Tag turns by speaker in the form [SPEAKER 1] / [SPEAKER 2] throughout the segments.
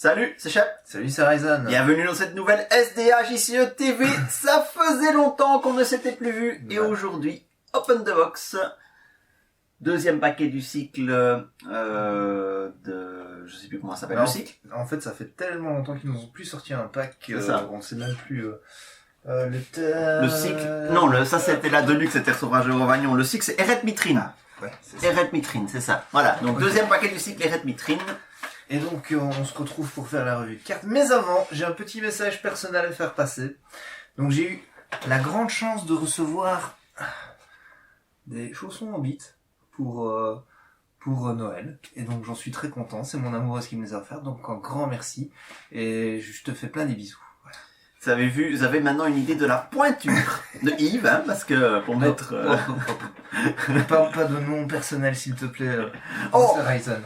[SPEAKER 1] Salut, c'est Shep.
[SPEAKER 2] Salut, c'est Ryzen.
[SPEAKER 1] Bienvenue dans cette nouvelle SDA JCE TV. Ça faisait longtemps qu'on ne s'était plus vu. Et aujourd'hui, Open the Box. Deuxième paquet du cycle de... Je sais plus comment ça s'appelle, le cycle.
[SPEAKER 2] En fait, ça fait tellement longtemps qu'ils nous ont plus sorti un pack. On ne sait même plus...
[SPEAKER 1] Le cycle... Non, ça c'était la Deluxe, c'était Sauvage de Rovagnon. Le cycle, c'est Eret Mitrine.
[SPEAKER 2] Ouais, c'est ça.
[SPEAKER 1] Eret Mitrine, c'est ça. Voilà, donc deuxième paquet du cycle, Eret Mitrine.
[SPEAKER 2] Et donc, on se retrouve pour faire la revue de cartes. Mais avant, j'ai un petit message personnel à faire passer. Donc, j'ai eu la grande chance de recevoir des chaussons en bit pour Noël. Et donc, j'en suis très content. C'est mon amoureuse qui me les a offerts. Donc, un grand merci. Et je te fais plein des bisous. Voilà.
[SPEAKER 1] Vous avez maintenant une idée de la pointure de Yves, hein, parce que pour mettre...
[SPEAKER 2] Ne parle pas de nom personnel, s'il te plaît. Ryzen.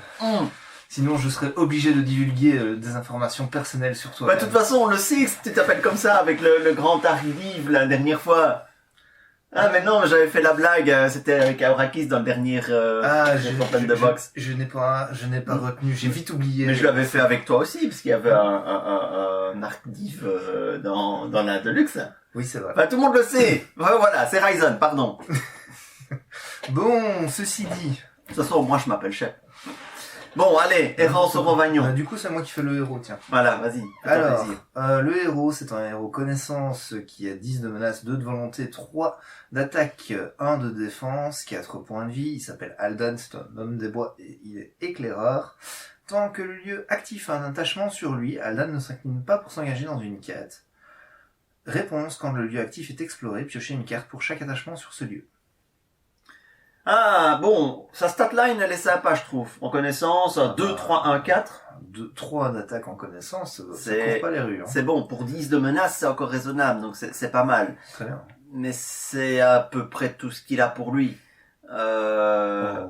[SPEAKER 2] Sinon, je serais obligé de divulguer des informations personnelles sur toi.
[SPEAKER 1] Bah, de toute façon, on le sait que tu t'appelles comme ça avec le grand Arrive la dernière fois. Ah, mais non, j'avais fait la blague, c'était avec Aurakis dans le dernier Open the Box.
[SPEAKER 2] Je n'ai pas retenu, j'ai vite oublié.
[SPEAKER 1] Mais je l'avais fait avec toi aussi, parce qu'il y avait un Arc-Div dans la Deluxe.
[SPEAKER 2] Oui, c'est vrai.
[SPEAKER 1] Enfin, tout le monde le sait. Voilà, c'est Ryzen, pardon.
[SPEAKER 2] Bon, ceci dit.
[SPEAKER 1] De toute façon, moi, je m'appelle Shep. Bon, allez, Errance au Rovagnon.
[SPEAKER 2] Du coup, c'est moi qui fais le héros, tiens.
[SPEAKER 1] Voilà, vas-y.
[SPEAKER 2] Alors, le héros, c'est un héros connaissance qui a 10 de menace, 2 de volonté, 3 d'attaque, 1 de défense, 4 points de vie. Il s'appelle Aldan, c'est un homme des bois et il est éclaireur. Tant que le lieu actif a un attachement sur lui, Aldan ne s'incline pas pour s'engager dans une quête. Réponse, quand le lieu actif est exploré, piochez une carte pour chaque attachement sur ce lieu.
[SPEAKER 1] Ah, bon, sa statline, elle est sympa, je trouve. En connaissance, 2, 3, 1, 4.
[SPEAKER 2] 3 d'attaque en connaissance, ça couvre pas les rues. Hein.
[SPEAKER 1] C'est bon, pour 10 de menace, c'est encore raisonnable, donc c'est pas mal.
[SPEAKER 2] Très bien.
[SPEAKER 1] Mais c'est à peu près tout ce qu'il a pour lui. Ah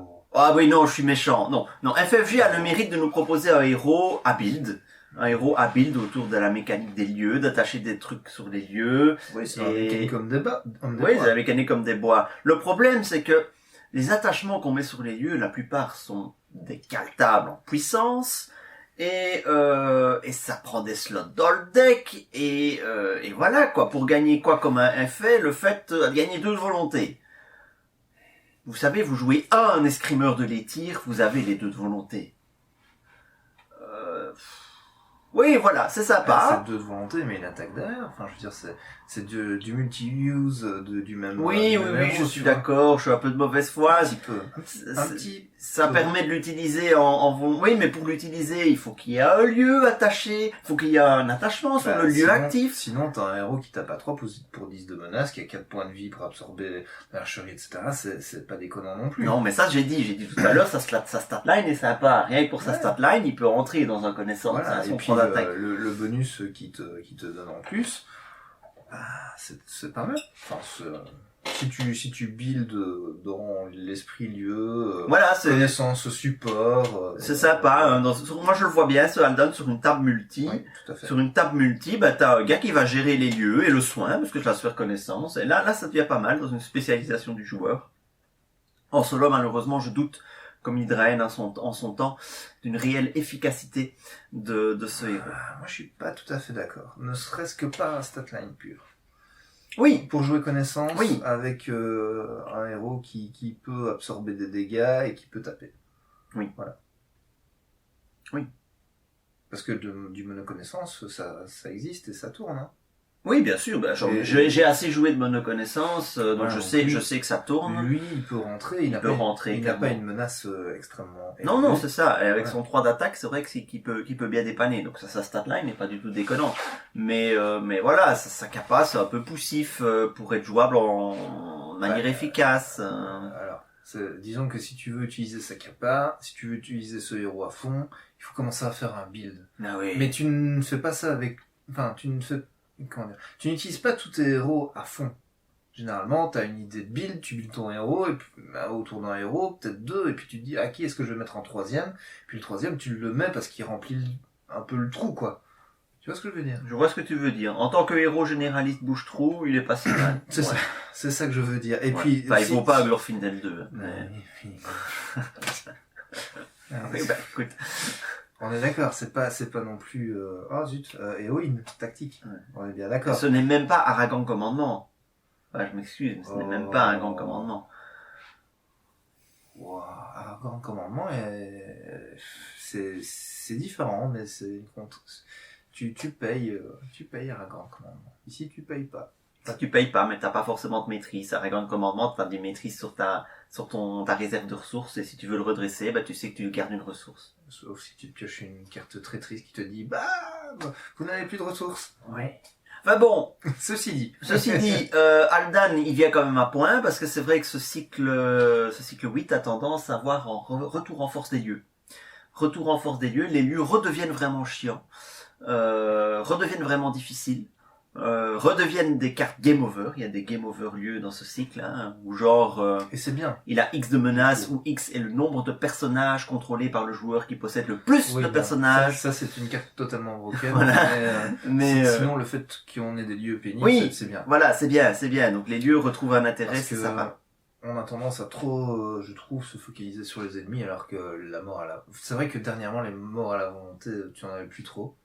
[SPEAKER 1] oui, non, je suis méchant. Non, FFG a le mérite de nous proposer un héros à build. Un héros à build autour de la mécanique des lieux, d'attacher des trucs sur les lieux.
[SPEAKER 2] Oui, c'est la mécanique comme des bois.
[SPEAKER 1] Oui, c'est la mécanique comme des bois. Le problème, c'est que les attachements qu'on met sur les lieux, la plupart sont des caltables en puissance, et ça prend des slots dans le deck, et voilà, quoi, pour gagner quoi comme un effet, le fait de gagner 2 de volonté. Vous savez, vous jouez un escrimeur de l'étire, vous avez les 2 de volonté. Oui, voilà, c'est sympa.
[SPEAKER 2] C'est 2 de volonté, mais une attaque derrière. Enfin, je veux dire, c'est du multi-use, du même...
[SPEAKER 1] Oui, je suis d'accord, je suis un peu de mauvaise foi.
[SPEAKER 2] Un petit peu.
[SPEAKER 1] Ça permet de l'utiliser oui, mais pour l'utiliser, il faut qu'il y ait un lieu attaché, il faut qu'il y ait un attachement sur le lieu actif.
[SPEAKER 2] Sinon, t'as un héros qui tape à 3 pour 10 de menace, qui a 4 points de vie pour absorber l'archerie, etc. C'est pas déconnant non plus.
[SPEAKER 1] Non, mais ça, j'ai dit tout à l'heure, sa statline est sympa. Rien que pour sa statline, il peut rentrer dans un connaissance.
[SPEAKER 2] Voilà, et puis le bonus qui te donne en plus, c'est pas mal. Enfin, si tu builds dans l'esprit lieu,
[SPEAKER 1] voilà,
[SPEAKER 2] connaissance, support,
[SPEAKER 1] c'est sympa. Moi, je le vois bien, ce Aldan sur une table multi.
[SPEAKER 2] Oui, tout à fait.
[SPEAKER 1] Sur une table multi, t'as un gars qui va gérer les lieux et le soin, parce que tu vas se faire connaissance. Et là, ça devient pas mal dans une spécialisation du joueur. En solo, malheureusement, je doute, comme Hydraen en son temps, d'une réelle efficacité de ce héros.
[SPEAKER 2] Moi, je suis pas tout à fait d'accord. Ne serait-ce que pas un statline pur.
[SPEAKER 1] Oui.
[SPEAKER 2] Pour jouer connaissance,
[SPEAKER 1] oui.
[SPEAKER 2] Avec un héros qui peut absorber des dégâts et qui peut taper.
[SPEAKER 1] Oui.
[SPEAKER 2] Voilà.
[SPEAKER 1] Oui.
[SPEAKER 2] Parce que du monoconnaissance, ça existe et ça tourne. Hein.
[SPEAKER 1] Oui, bien sûr. J'ai assez joué de monoconnaissance, donc je sais que ça tourne.
[SPEAKER 2] Lui, il peut rentrer. Il n'a pas une menace extrêmement.
[SPEAKER 1] Non, c'est ça. Et avec son 3 d'attaque, c'est vrai que qu'il peut bien dépanner. Donc ça, sa statline n'est pas du tout déconnant. Mais voilà, sa capa, c'est un peu poussif pour être jouable en manière efficace.
[SPEAKER 2] Alors, disons que si tu veux utiliser sa capa, si tu veux utiliser ce héros à fond, il faut commencer à faire un build.
[SPEAKER 1] Ah oui.
[SPEAKER 2] Mais tu ne fais pas ça avec. Enfin, tu n'utilises pas tous tes héros à fond. Généralement, t'as une idée de build, tu builds ton héros, et puis, autour d'un héros, peut-être 2, et puis tu te dis, qui est-ce que je vais mettre en 3e? Puis le 3e, tu le mets parce qu'il remplit un peu le trou, quoi. Tu vois ce que je veux dire?
[SPEAKER 1] Je vois ce que tu veux dire. En tant que héros généraliste bouche-trou, il est pas si mal.
[SPEAKER 2] C'est ça. C'est ça que je veux dire. Et puis.
[SPEAKER 1] Enfin, il vaut pas Glorfindel 2.
[SPEAKER 2] Mais...
[SPEAKER 1] Oui, écoute.
[SPEAKER 2] On est d'accord, c'est pas non plus oh zut, héroïne tactique.
[SPEAKER 1] Ouais.
[SPEAKER 2] On est bien d'accord.
[SPEAKER 1] Ce n'est même pas Aragon Commandement. Ouais, je m'excuse, mais ce n'est même pas Aragon Commandement.
[SPEAKER 2] Wow, Aragon Commandement, c'est différent, mais c'est tu payes Aragon Commandement. Ici, tu payes pas.
[SPEAKER 1] Si tu payes pas, mais t'as pas forcément de maîtrise. Aragon Commandement, t'as des maîtrises sur ta réserve de ressources, et si tu veux le redresser, bah tu sais que tu gardes une ressource.
[SPEAKER 2] Sauf si tu pioches une carte très triste qui te dit bah vous n'avez plus de ressources.
[SPEAKER 1] Ouais. Enfin bon,
[SPEAKER 2] Ceci dit,
[SPEAKER 1] Aldan, il vient quand même à point, parce que c'est vrai que ce cycle 8 a tendance à avoir un retour en force des lieux. Retour en force des lieux, les lieux redeviennent vraiment chiants, redeviennent vraiment difficiles, redeviennent des cartes game over. Il y a des game over lieux dans ce cycle, hein, où genre
[SPEAKER 2] et c'est bien.
[SPEAKER 1] il a X de menaces, où X est le nombre de personnages contrôlés par le joueur qui possède le plus de personnages.
[SPEAKER 2] Ça c'est une carte totalement broken.
[SPEAKER 1] Voilà.
[SPEAKER 2] Mais sinon le fait qu'on ait des lieux pénibles,
[SPEAKER 1] oui,
[SPEAKER 2] c'est bien.
[SPEAKER 1] Voilà, c'est bien. Donc les lieux retrouvent un intérêt,
[SPEAKER 2] Parce
[SPEAKER 1] c'est
[SPEAKER 2] que
[SPEAKER 1] sympa.
[SPEAKER 2] on a tendance à trop, je trouve, se focaliser sur les ennemis, alors que la mort à la... C'est vrai que dernièrement, les morts à la volonté, tu en avais plus trop.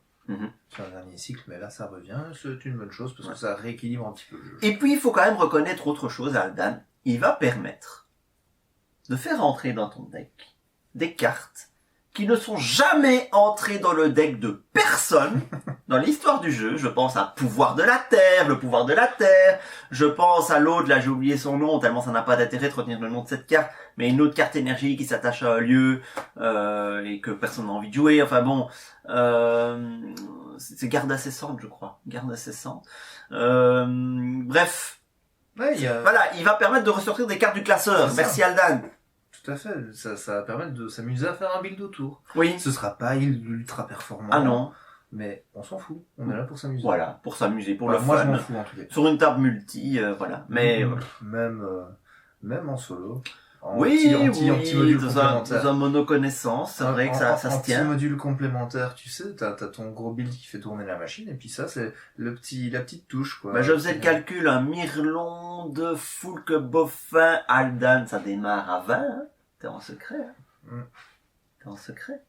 [SPEAKER 2] Sur le dernier cycle, mais là ça revient, c'est une bonne chose parce que ça rééquilibre un petit peu le jeu.
[SPEAKER 1] Et puis il faut quand même reconnaître autre chose à Aldan. Il va permettre de faire entrer dans ton deck des cartes qui ne sont jamais entrées dans le deck de personne dans l'histoire du jeu. Je pense à Pouvoir de la Terre, le pouvoir de la Terre. Je pense à l'autre, là j'ai oublié son nom, tellement ça n'a pas d'intérêt de retenir le nom de cette carte, mais une autre carte énergie qui s'attache à un lieu et que personne n'a envie de jouer. Enfin bon, c'est garde incessante, je crois. Garde incessante. Bref.
[SPEAKER 2] Ouais,
[SPEAKER 1] Voilà, il va permettre de ressortir des cartes du classeur. Merci Aldan.
[SPEAKER 2] Tout à fait, ça va permettre de s'amuser à faire un build autour.
[SPEAKER 1] Oui.
[SPEAKER 2] Ce sera pas ultra performant.
[SPEAKER 1] Ah non.
[SPEAKER 2] Mais on s'en fout, on est là pour s'amuser.
[SPEAKER 1] Voilà, pour s'amuser, pour le
[SPEAKER 2] moi,
[SPEAKER 1] fun.
[SPEAKER 2] Moi je m'en fous en tout cas.
[SPEAKER 1] Sur une table multi, voilà. Mais
[SPEAKER 2] même en solo.
[SPEAKER 1] En petit module
[SPEAKER 2] complémentaire.
[SPEAKER 1] Dans un mono-connaissance, c'est vrai que ça se tient.
[SPEAKER 2] En petit module complémentaire, tu sais, t'as ton gros build qui fait tourner la machine, et puis ça, c'est la petite touche, quoi.
[SPEAKER 1] Bah, je faisais le calcul, un Mirlon de Foulque Boffin Aldan, ça démarre à 20, hein. T'es en secret, hein. T'es en secret.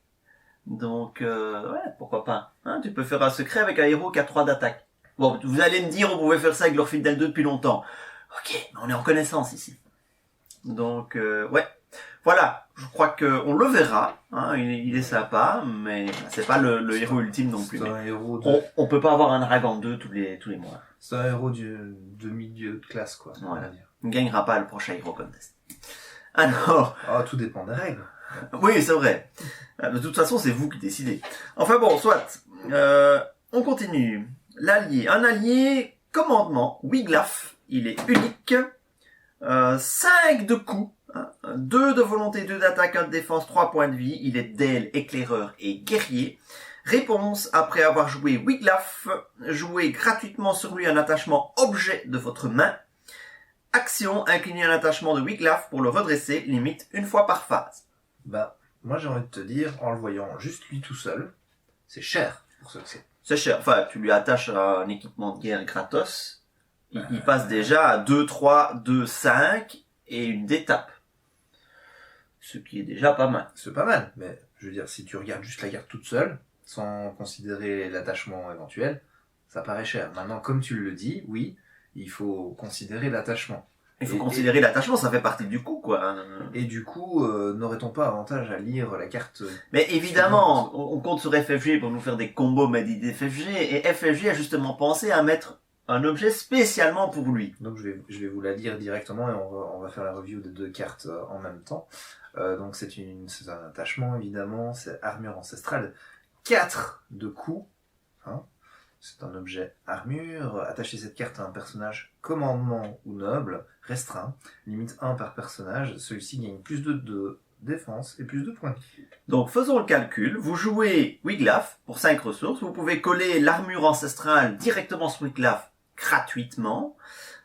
[SPEAKER 1] Donc, ouais, pourquoi pas. Hein, tu peux faire un secret avec un héros qui a 3 d'attaque. Bon, vous allez me dire, on pouvait faire ça avec l'Orfidel 2 depuis longtemps. Ok, mais on est en connaissance ici. Donc, ouais. Voilà, je crois qu'on le verra. Hein, il est sympa, mais c'est pas le héros ultime non plus.
[SPEAKER 2] Un héros
[SPEAKER 1] on peut pas avoir un Dragon 2 tous les mois.
[SPEAKER 2] C'est un héros de milieu de classe, quoi.
[SPEAKER 1] Voilà. On ne gagnera pas le prochain Hero Contest. Alors...
[SPEAKER 2] Ah, tout dépend des règles.
[SPEAKER 1] Oui, c'est vrai. De toute façon, c'est vous qui décidez. Enfin bon, soit. On continue. L'allié. Un allié, commandement, Wiglaf. Il est unique. 5 de coups. 2 de volonté, 2 d'attaque, 1 de défense, 3 points de vie. Il est Dale, éclaireur et guerrier. Réponse, après avoir joué Wiglaf, jouez gratuitement sur lui un attachement objet de votre main. Action, incliner un attachement de Wiglaf pour le redresser, limite une fois par phase.
[SPEAKER 2] Bah, moi j'ai envie de te dire, en le voyant juste lui tout seul, c'est cher pour ce que c'est.
[SPEAKER 1] C'est cher. Enfin, tu lui attaches un équipement de guerre gratos. Il passe déjà à 2, 3, 2, 5 et une d'étape. Ce qui est déjà pas mal.
[SPEAKER 2] C'est pas mal, mais je veux dire, si tu regardes juste la carte toute seule, sans considérer l'attachement éventuel, ça paraît cher. Maintenant, comme tu le dis, oui, il faut considérer l'attachement.
[SPEAKER 1] Il faut considérer l'attachement, ça fait partie du coup, quoi.
[SPEAKER 2] Et du coup, n'aurait-on pas avantage à lire la carte?
[SPEAKER 1] Mais évidemment, on compte sur FFG pour nous faire des combos Medit FFG, et FFG a justement pensé à mettre un objet spécialement pour lui.
[SPEAKER 2] Donc je vais vous la lire directement et on va faire la review des 2 cartes en même temps. Donc c'est un attachement évidemment, c'est armure ancestrale, 4 de coups. Hein. C'est un objet armure. Attachez cette carte à un personnage commandement ou noble, restreint, limite 1 par personnage. Celui-ci gagne plus de défense et plus de points.
[SPEAKER 1] Donc faisons le calcul. Vous jouez Wiglaf pour 5 ressources. Vous pouvez coller l'armure ancestrale directement sur Wiglaf gratuitement.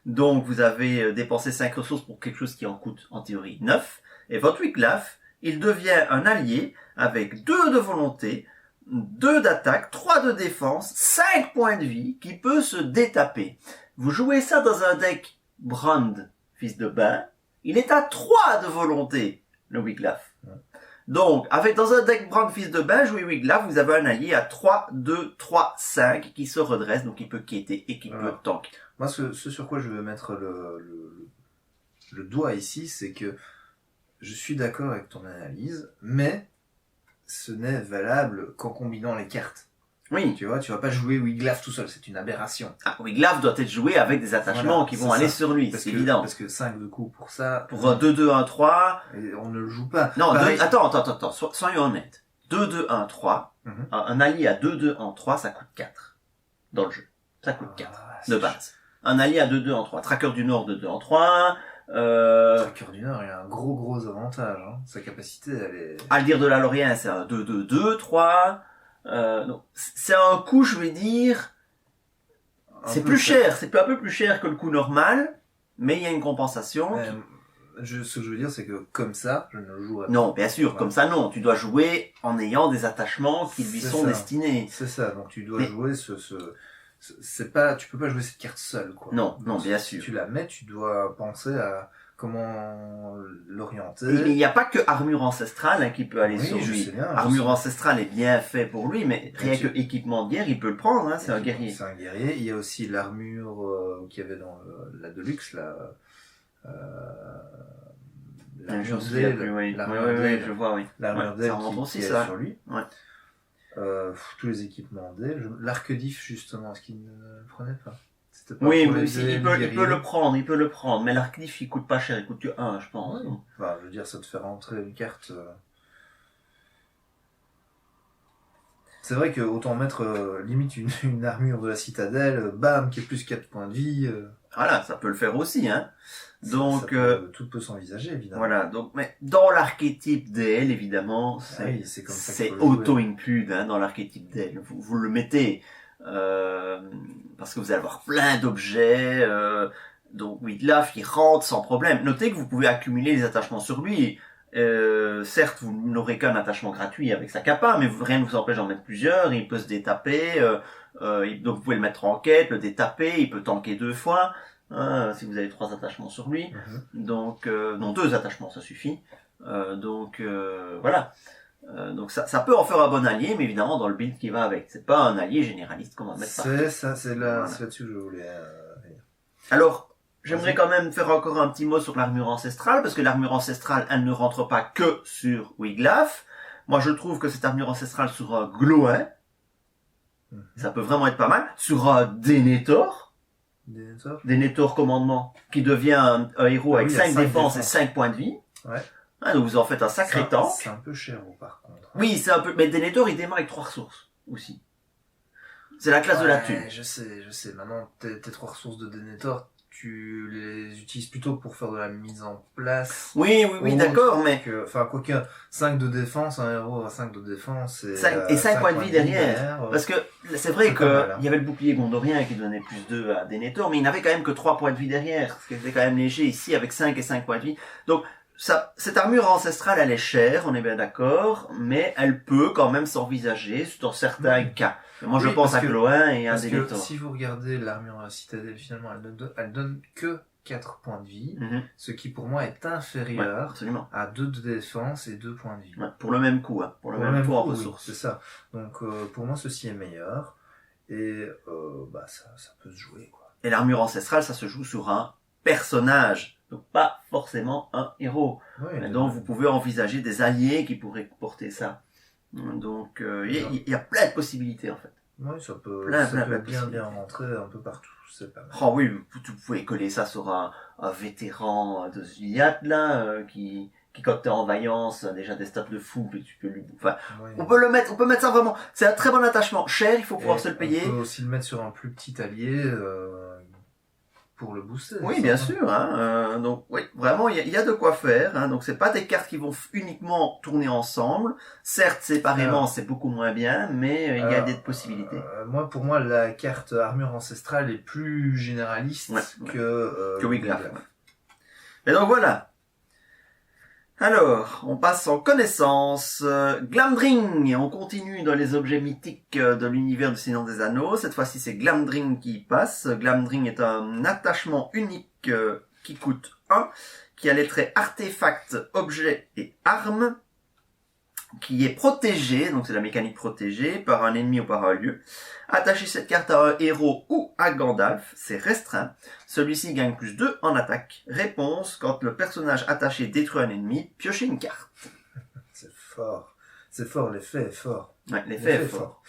[SPEAKER 1] Donc vous avez dépensé 5 ressources pour quelque chose qui en coûte en théorie 9. Et votre Wiglaf, il devient un allié avec 2 de volonté, 2 d'attaque, 3 de défense, 5 points de vie qui peut se détaper. Vous jouez ça dans un deck Brand, fils de bain. Il est à 3 de volonté, le Wiglaf. Donc, dans un deck Brand Fils de Bain, jouer Wiglaf, vous avez un allié à 3, 2, 3, 5 qui se redresse, donc il peut quitter et qui peut tank.
[SPEAKER 2] Moi, ce sur quoi je veux mettre le doigt ici, c'est que je suis d'accord avec ton analyse, mais ce n'est valable qu'en combinant les cartes.
[SPEAKER 1] Oui.
[SPEAKER 2] Tu vois, tu vas pas jouer Wiglaf tout seul, c'est une aberration.
[SPEAKER 1] Ah, Wiglaf doit être joué avec des attachements qui vont aller sur lui, c'est évident.
[SPEAKER 2] Parce que 5 de coups pour ça...
[SPEAKER 1] Pour un 2, 2, 1, 3...
[SPEAKER 2] Et on ne le joue pas.
[SPEAKER 1] Non, attends, soyons honnêtes. 2, 2, 1, 3, un allié à 2, 2, 1, 3, ça coûte 4 dans le jeu. Ça coûte 4 de base. Un allié à 2, 2, 1, 3. Tracker du Nord, 2, 2, 1, 3...
[SPEAKER 2] Tracker du Nord, il a un gros avantage. Hein. Sa capacité, elle est...
[SPEAKER 1] Aldir de la Lorient, c'est un 2, 2, 2, 3... donc, c'est un coût, je vais dire, c'est plus cher, c'est un peu plus cher que le coût normal, mais il y a une compensation.
[SPEAKER 2] Ce que je veux dire, c'est que comme ça, je ne le jouerai pas.
[SPEAKER 1] Non, bien sûr, comme ça, non. Tu dois jouer en ayant des attachements qui lui sont destinés.
[SPEAKER 2] C'est ça, donc tu dois jouer c'est pas, tu peux pas jouer cette carte seule, quoi.
[SPEAKER 1] Non, bien
[SPEAKER 2] si
[SPEAKER 1] sûr.
[SPEAKER 2] tu la mets, tu dois penser à comment l'orienter.
[SPEAKER 1] Il n'y a pas que Armure Ancestrale qui peut aller sur lui. Armure Ancestrale est bien fait pour lui, mais rien que équipement de guerre, il peut le prendre, hein, c'est un guerrier.
[SPEAKER 2] C'est un guerrier. Il y a aussi l'armure qu'il y avait dans la Deluxe, l'armure d'Aile.
[SPEAKER 1] Je vois, oui.
[SPEAKER 2] L'armure d'Aile qui est sur lui.
[SPEAKER 1] Ouais.
[SPEAKER 2] Tous les équipements d'Aile. L'arc d'If, justement, est-ce qu'il ne le prenait pas?
[SPEAKER 1] Oui, mais il peut le prendre, mais l'archdif il coûte pas cher, il coûte que 1, je pense.
[SPEAKER 2] Oui. Enfin, je veux dire, ça te fait rentrer une carte. C'est vrai que autant mettre limite une armure de la citadelle, bam, qui est plus 4 points de vie.
[SPEAKER 1] Voilà, ça peut le faire aussi, hein. Donc
[SPEAKER 2] tout peut s'envisager, évidemment.
[SPEAKER 1] Voilà, donc mais dans l'archétype d'elle, évidemment, c'est auto-include, hein, dans l'archétype d'elle. Vous le mettez. Parce que vous allez avoir plein d'objets, donc Wiglaf il rentre sans problème. Notez que vous pouvez accumuler les attachements sur lui. Certes, vous n'aurez qu'un attachement gratuit avec sa capa, mais rien ne vous empêche d'en mettre plusieurs. Il peut se détaper, donc vous pouvez le mettre en quête, le détaper. Il peut tanker 2 fois, hein, si vous avez 3 attachements sur lui. Donc, non, 2 attachements, ça suffit. Voilà. Donc ça peut en faire un bon allié, mais évidemment dans le build qui va avec. C'est pas un allié généraliste qu'on va mettre partout.
[SPEAKER 2] C'est là-dessus que je voulais venir.
[SPEAKER 1] Alors, j'aimerais quand même faire encore un petit mot sur l'armure ancestrale, parce que l'armure ancestrale, elle ne rentre pas que sur Wiglaf. Moi, je trouve que cette armure ancestrale sur un Gloin, ça peut vraiment être pas mal. Sur un Denethor commandement, qui devient un héros avec 5 défenses et 5 points de vie.
[SPEAKER 2] Ouais.
[SPEAKER 1] Ah, donc vous en faites un sacré tank.
[SPEAKER 2] C'est un peu cher, par contre.
[SPEAKER 1] Oui, c'est un peu, mais Denethor, il démarre avec 3 ressources, aussi. C'est la classe de la thune.
[SPEAKER 2] Je sais. Maintenant, tes 3 ressources de Denethor, tu les utilises plutôt pour faire de la mise en place.
[SPEAKER 1] Oui, d'accord, mais...
[SPEAKER 2] Enfin, quoique, 5 de défense, un héros à 5 de défense et
[SPEAKER 1] 5 points de vie derrière. Parce que, c'est vrai il y avait le bouclier gondorien qui donnait plus 2 à Denethor, mais il n'avait quand même que 3 points de vie derrière. Ce qui était quand même léger ici, avec 5 et 5 points de vie. Donc, cette armure ancestrale, elle est chère, on est bien d'accord, mais elle peut quand même s'envisager dans certains cas. Moi, je pense à Gloin et à Denethor.
[SPEAKER 2] Parce que si vous regardez l'armure à la citadelle, finalement, elle donne que 4 points de vie, ce qui pour moi est inférieur à 2 de défense et 2 points de vie.
[SPEAKER 1] Ouais, pour le même coup, hein, pour le même coup en ressources.
[SPEAKER 2] Oui, c'est ça. Donc, pour moi, ceci est meilleur, et ça peut se jouer, quoi.
[SPEAKER 1] Et l'armure ancestrale, ça se joue sur un personnage. Donc pas forcément un héros. Oui, donc vous pouvez envisager des alliés qui pourraient porter ça. Donc il y a plein de possibilités en fait.
[SPEAKER 2] Oui, ça peut bien rentrer un peu partout. C'est pas mal.
[SPEAKER 1] Oh oui, vous pouvez coller ça sur un vétéran de Zuliat là qui quand t'es en vaillance a déjà des stats de fou et tu peux lui. Enfin, on peut mettre ça vraiment. C'est un très bon attachement. Cher, il faut pouvoir se le payer.
[SPEAKER 2] On peut aussi le mettre sur un plus petit allié. Pour le booster.
[SPEAKER 1] Oui, bien sûr. Hein. Donc, oui, vraiment, il y a de quoi faire. Hein. Donc, c'est pas des cartes qui vont uniquement tourner ensemble. Certes, séparément, c'est beaucoup moins bien, mais il y a des possibilités.
[SPEAKER 2] Pour moi, la carte armure ancestrale est plus généraliste que
[SPEAKER 1] Wiglaf. Et donc voilà. Alors, on passe en connaissance. Glamdring, on continue dans les objets mythiques de l'univers du Seigneur des Anneaux. Cette fois-ci, c'est Glamdring qui passe. Glamdring est un attachement unique qui coûte 1, qui a les traits artefact, objet et arme. qui est protégée, donc c'est la mécanique protégée, par un ennemi ou par un lieu. Attacher cette carte à un héros ou à Gandalf, c'est restreint. Celui-ci gagne plus 2 en attaque. Réponse, quand le personnage attaché détruit un ennemi, piochez une carte.
[SPEAKER 2] C'est fort. C'est fort, l'effet est fort.
[SPEAKER 1] Ouais, l'effet est fort.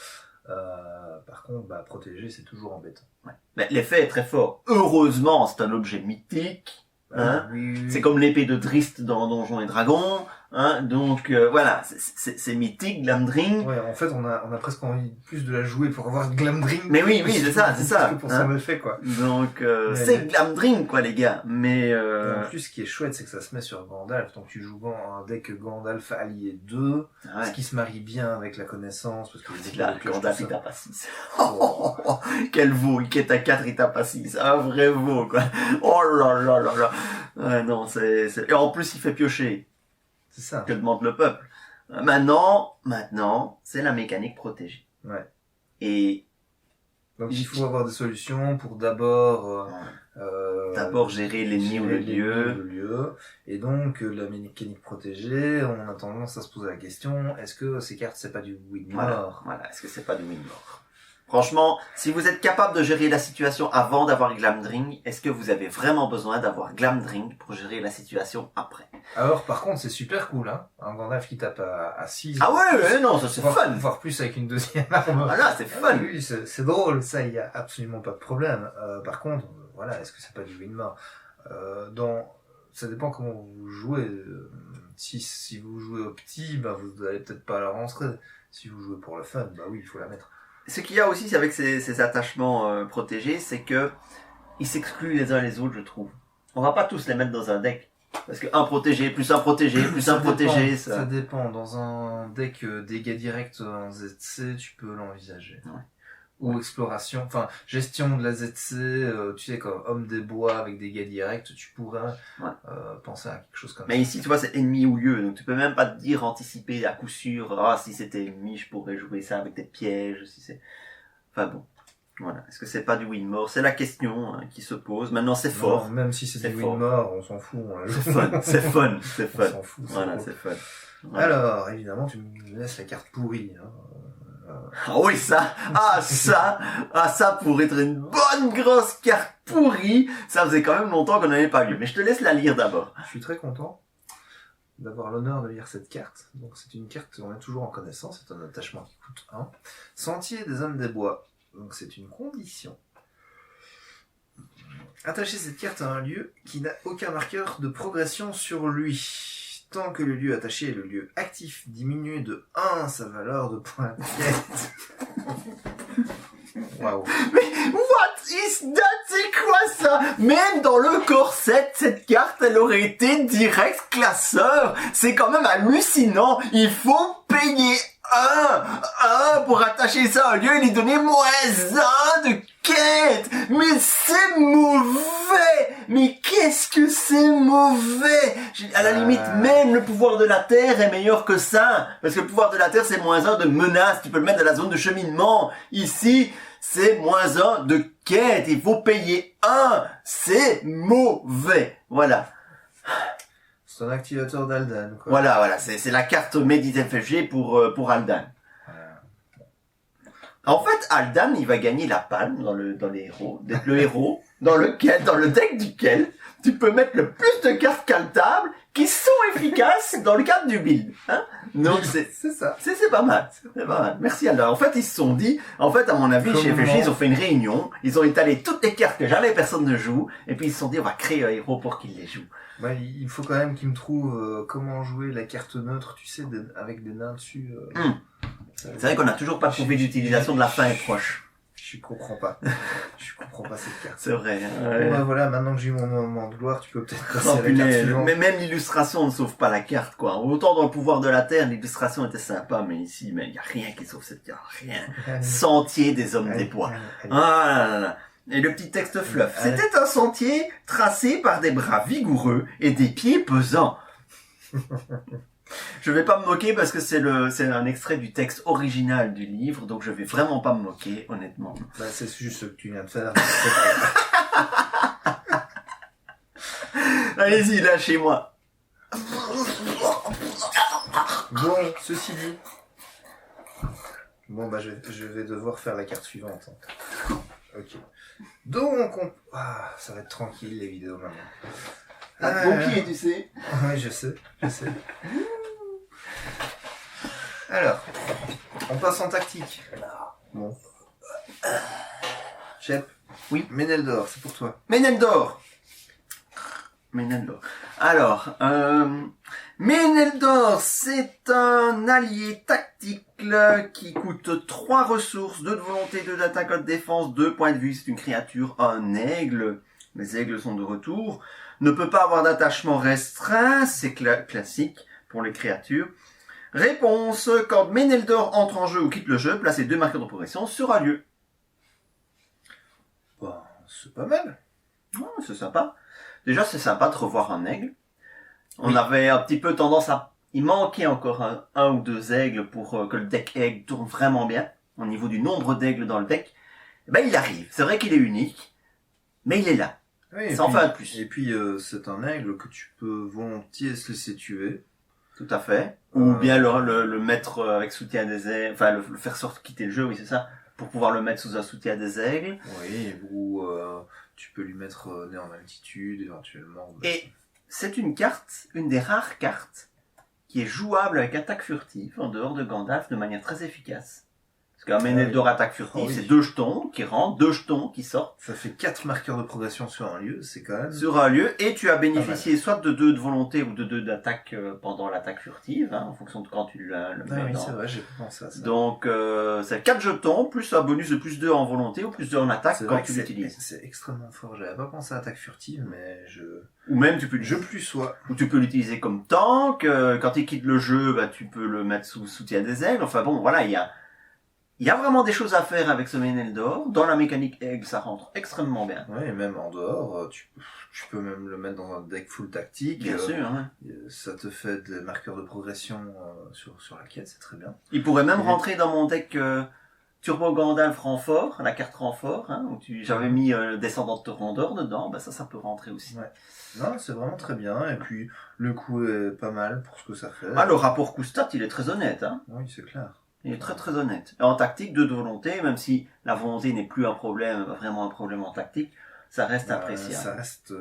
[SPEAKER 2] Par contre, protéger, c'est toujours embêtant.
[SPEAKER 1] Ouais. Mais l'effet est très fort. Heureusement, c'est un objet mythique. Hein,
[SPEAKER 2] oui.
[SPEAKER 1] C'est comme l'épée de Drist dans Donjons et Dragons, hein, donc voilà, c'est mythique, Glamdring.
[SPEAKER 2] Ouais, en fait, on a presque envie plus de la jouer pour avoir Glamdring.
[SPEAKER 1] Mais oui, c'est ça.
[SPEAKER 2] Que pour son effet, quoi.
[SPEAKER 1] Donc c'est Glamdring, quoi, les gars. Mais
[SPEAKER 2] en plus, ce qui est chouette, c'est que ça se met sur Gandalf. Donc tu joues un deck Gandalf allié 2, ce qui se marie bien avec la connaissance, parce que
[SPEAKER 1] là, Gandalf il tape pas 6. Quel veau, il est à 4, il tape pas 6. Un vrai veau, quoi. Oh là là là là. Ouais, non, et en plus, il fait piocher.
[SPEAKER 2] C'est ça.
[SPEAKER 1] Que demande le peuple. Maintenant, c'est la mécanique protégée.
[SPEAKER 2] Ouais.
[SPEAKER 1] Et
[SPEAKER 2] donc il faut avoir des solutions pour d'abord
[SPEAKER 1] gérer l'ennemi ou le lieu.
[SPEAKER 2] Et donc la mécanique protégée, on a tendance à se poser la question, est-ce que ces cartes c'est pas du win-more?
[SPEAKER 1] Voilà, est-ce que c'est pas du win-more? Franchement, si vous êtes capable de gérer la situation avant d'avoir Glamdring, est-ce que vous avez vraiment besoin d'avoir Glamdring pour gérer la situation après?
[SPEAKER 2] Alors par contre, c'est super cool, hein. Un Gandalf qui tape à 6.
[SPEAKER 1] Ah ouais, non, ça c'est fun.
[SPEAKER 2] Voire plus avec une deuxième arme.
[SPEAKER 1] Ah là, c'est fun.
[SPEAKER 2] Oui, c'est drôle, ça, il y a absolument pas de problème. Par contre, voilà, est-ce que c'est pas du win-more? Ça dépend comment vous jouez. Si vous jouez au petit, vous allez peut-être pas la rentrer. Si vous jouez pour le fun, oui, il faut la mettre.
[SPEAKER 1] Ce qu'il y a aussi avec ces attachements protégés, c'est que ils s'excluent les uns les autres, je trouve. On va pas tous les mettre dans un deck. Parce que un protégé, plus un protégé, plus un protégé,
[SPEAKER 2] ça dépend. Dans un deck dégâts directs en ZC, tu peux l'envisager. Ouais. Ou exploration, gestion de la ZC, tu sais, comme homme des bois avec des dégâts directs, tu pourrais penser à quelque chose comme ça.
[SPEAKER 1] Mais ici, tu vois, c'est ennemi ou lieu, donc tu peux même pas te dire anticiper à coup sûr, si c'était ennemi, je pourrais jouer ça avec des pièges, si c'est... Enfin bon, voilà. Est-ce que c'est pas du win-more? C'est la question qui se pose. Maintenant, c'est fort.
[SPEAKER 2] Non, même si c'est du win-more, on s'en fout.
[SPEAKER 1] C'est fun. On s'en
[SPEAKER 2] fout.
[SPEAKER 1] Voilà, c'est fun.
[SPEAKER 2] Ouais. Alors, évidemment, tu me laisses la carte pourrie, hein.
[SPEAKER 1] Ah oui, ça pour être une bonne grosse carte pourrie, ça faisait quand même longtemps qu'on n'avait pas lu. Mais je te laisse la lire d'abord.
[SPEAKER 2] Je suis très content d'avoir l'honneur de lire cette carte. Donc c'est une carte qu'on a toujours en connaissance, c'est un attachement qui coûte 1. Sentier des hommes des bois. Donc c'est une condition. Attacher cette carte à un lieu qui n'a aucun marqueur de progression sur lui. Tant que le lieu attaché est le lieu actif, diminue de 1 sa valeur de points de quête. Waouh.
[SPEAKER 1] Mais what is that? C'est quoi ça? Même dans le corset, cette carte, elle aurait été direct classeur. C'est quand même hallucinant. Il faut payer 1 pour attacher ça à un lieu et lui donner -1 de quête. Mais c'est mauvais. Mais qu'est-ce que c'est mauvais? À la limite, même le pouvoir de la terre est meilleur que ça. Parce que le pouvoir de la terre, c'est -1 de menace. Tu peux le mettre dans la zone de cheminement. Ici, c'est -1 de quête. Il faut payer 1. C'est mauvais. Voilà.
[SPEAKER 2] C'est un activateur d'Aldan, quoi.
[SPEAKER 1] Voilà. C'est la carte Medi-FFG pour Aldan. En fait, Aldan, il va gagner la palme dans les héros, d'être le héros dans le deck duquel tu peux mettre le plus de cartes caltables qui sont efficaces dans le cadre du build, hein. Donc c'est
[SPEAKER 2] ça.
[SPEAKER 1] C'est pas mal. C'est pas mal. Merci Aldan. En fait, ils se sont dit, à mon avis, chez FFG, ils ont fait une réunion, ils ont étalé toutes les cartes que jamais personne ne joue, et puis ils se sont dit, on va créer un héros pour qu'il les joue.
[SPEAKER 2] Il faut quand même qu'ils me trouvent comment jouer la carte neutre, tu sais, avec des nains dessus.
[SPEAKER 1] C'est vrai qu'on n'a toujours pas trouvé d'utilisation de la fin est proche.
[SPEAKER 2] Je comprends pas. Je comprends pas cette carte.
[SPEAKER 1] C'est vrai.
[SPEAKER 2] Bon, voilà, maintenant que j'ai eu mon moment de gloire, tu peux peut-être passer à la carte suivante.
[SPEAKER 1] Mais même l'illustration ne sauve pas la carte, quoi. Autant dans le pouvoir de la terre, l'illustration était sympa, mais ici, il y a rien qui sauve cette carte. Rien. Sentier des hommes des bois. Ah là là. Et le petit texte fluff. C'était un sentier tracé par des bras vigoureux et des pieds pesants. Je vais pas me moquer parce que c'est un extrait du texte original du livre, donc je vais vraiment pas me moquer, honnêtement.
[SPEAKER 2] C'est juste ce que tu viens de faire.
[SPEAKER 1] Allez-y, lâchez-moi.
[SPEAKER 2] Bon, ceci dit... Bon, bah je vais devoir faire la carte suivante. Hein. Ok. Donc, ça va être tranquille, les vidéos, maintenant.
[SPEAKER 1] Bon pied, tu sais.
[SPEAKER 2] Oui, je sais. Alors, on passe en tactique. Bon. Shep.
[SPEAKER 1] Oui.
[SPEAKER 2] Méneldor, c'est pour toi.
[SPEAKER 1] Méneldor. Alors, Méneldor, c'est un allié tactique qui coûte 3 ressources, 2 de volonté, 2 d'attaque, 1 de défense, 2 points de vue. C'est une créature, un aigle. Les aigles sont de retour. Ne peut pas avoir d'attachement restreint, c'est classique pour les créatures. Réponse, quand Méneldor entre en jeu ou quitte le jeu, placez 2 marqueurs de progression sur un lieu.
[SPEAKER 2] Bah, c'est pas mal.
[SPEAKER 1] Oh, c'est sympa. Déjà, c'est sympa de revoir un aigle. On
[SPEAKER 2] Oui.
[SPEAKER 1] avait un petit peu tendance à... Il manquait encore un ou 2 aigles pour que le deck aigle tourne vraiment bien. Au niveau du nombre d'aigles dans le deck. Eh ben, il arrive. C'est vrai qu'il est unique. Mais il est là.
[SPEAKER 2] Oui,
[SPEAKER 1] Ça en fait un de plus.
[SPEAKER 2] Et puis, c'est un aigle que tu peux volontiers se laisser tuer.
[SPEAKER 1] Tout à fait. Ou bien le mettre avec soutien des aigles. Enfin, le faire sortir quitter le jeu, oui, c'est ça. Pour pouvoir le mettre sous un soutien des aigles.
[SPEAKER 2] Oui, ou tu peux lui mettre nez en altitude, éventuellement.
[SPEAKER 1] Et c'est une carte, une des rares cartes, qui est jouable avec attaque furtive, en dehors de Gandalf, de manière très efficace. Parce qu'un Méneldor attaque furtive, c'est 2 jetons qui rentrent, 2 jetons qui sortent.
[SPEAKER 2] Ça fait 4 marqueurs de progression sur un lieu, c'est quand même...
[SPEAKER 1] Sur un lieu, et tu as bénéficié soit de 2 de volonté ou de 2 d'attaque pendant l'attaque furtive, en fonction de quand tu le mets
[SPEAKER 2] oui,
[SPEAKER 1] dans.
[SPEAKER 2] c'est vrai, j'ai pas pensé à ça.
[SPEAKER 1] Donc, c'est 4 jetons, plus un bonus de plus 2 en volonté ou plus 2 en attaque quand tu l'utilises.
[SPEAKER 2] C'est extrêmement fort, j'avais pas pensé à attaque furtive, mais
[SPEAKER 1] Ou même tu peux ou tu peux l'utiliser comme tank, quand il quitte le jeu, bah, tu peux le mettre sous soutien des aigles, enfin bon, voilà, il y a vraiment des choses à faire avec ce Méneldor. Dans la mécanique aigle, ça rentre extrêmement bien.
[SPEAKER 2] Oui, et même en dehors, tu peux même le mettre dans un deck full tactique.
[SPEAKER 1] Bien sûr, hein.
[SPEAKER 2] Ça te fait des marqueurs de progression sur la quête, c'est très bien.
[SPEAKER 1] Il pourrait même rentrer dans mon deck Turbo Gandalf renfort, la carte renfort, où j'avais mis Descendant de Torondor dedans, bah ça peut rentrer aussi.
[SPEAKER 2] Ouais. Non, c'est vraiment très bien, et puis le coût est pas mal pour ce que ça fait.
[SPEAKER 1] Ah, le rapport coût-stat, il est très honnête, hein.
[SPEAKER 2] Oui, c'est clair.
[SPEAKER 1] Il est très très honnête. Et en tactique, 2 de volonté, même si la volonté n'est plus un problème, vraiment un problème en tactique, ça reste appréciable.
[SPEAKER 2] Ça reste...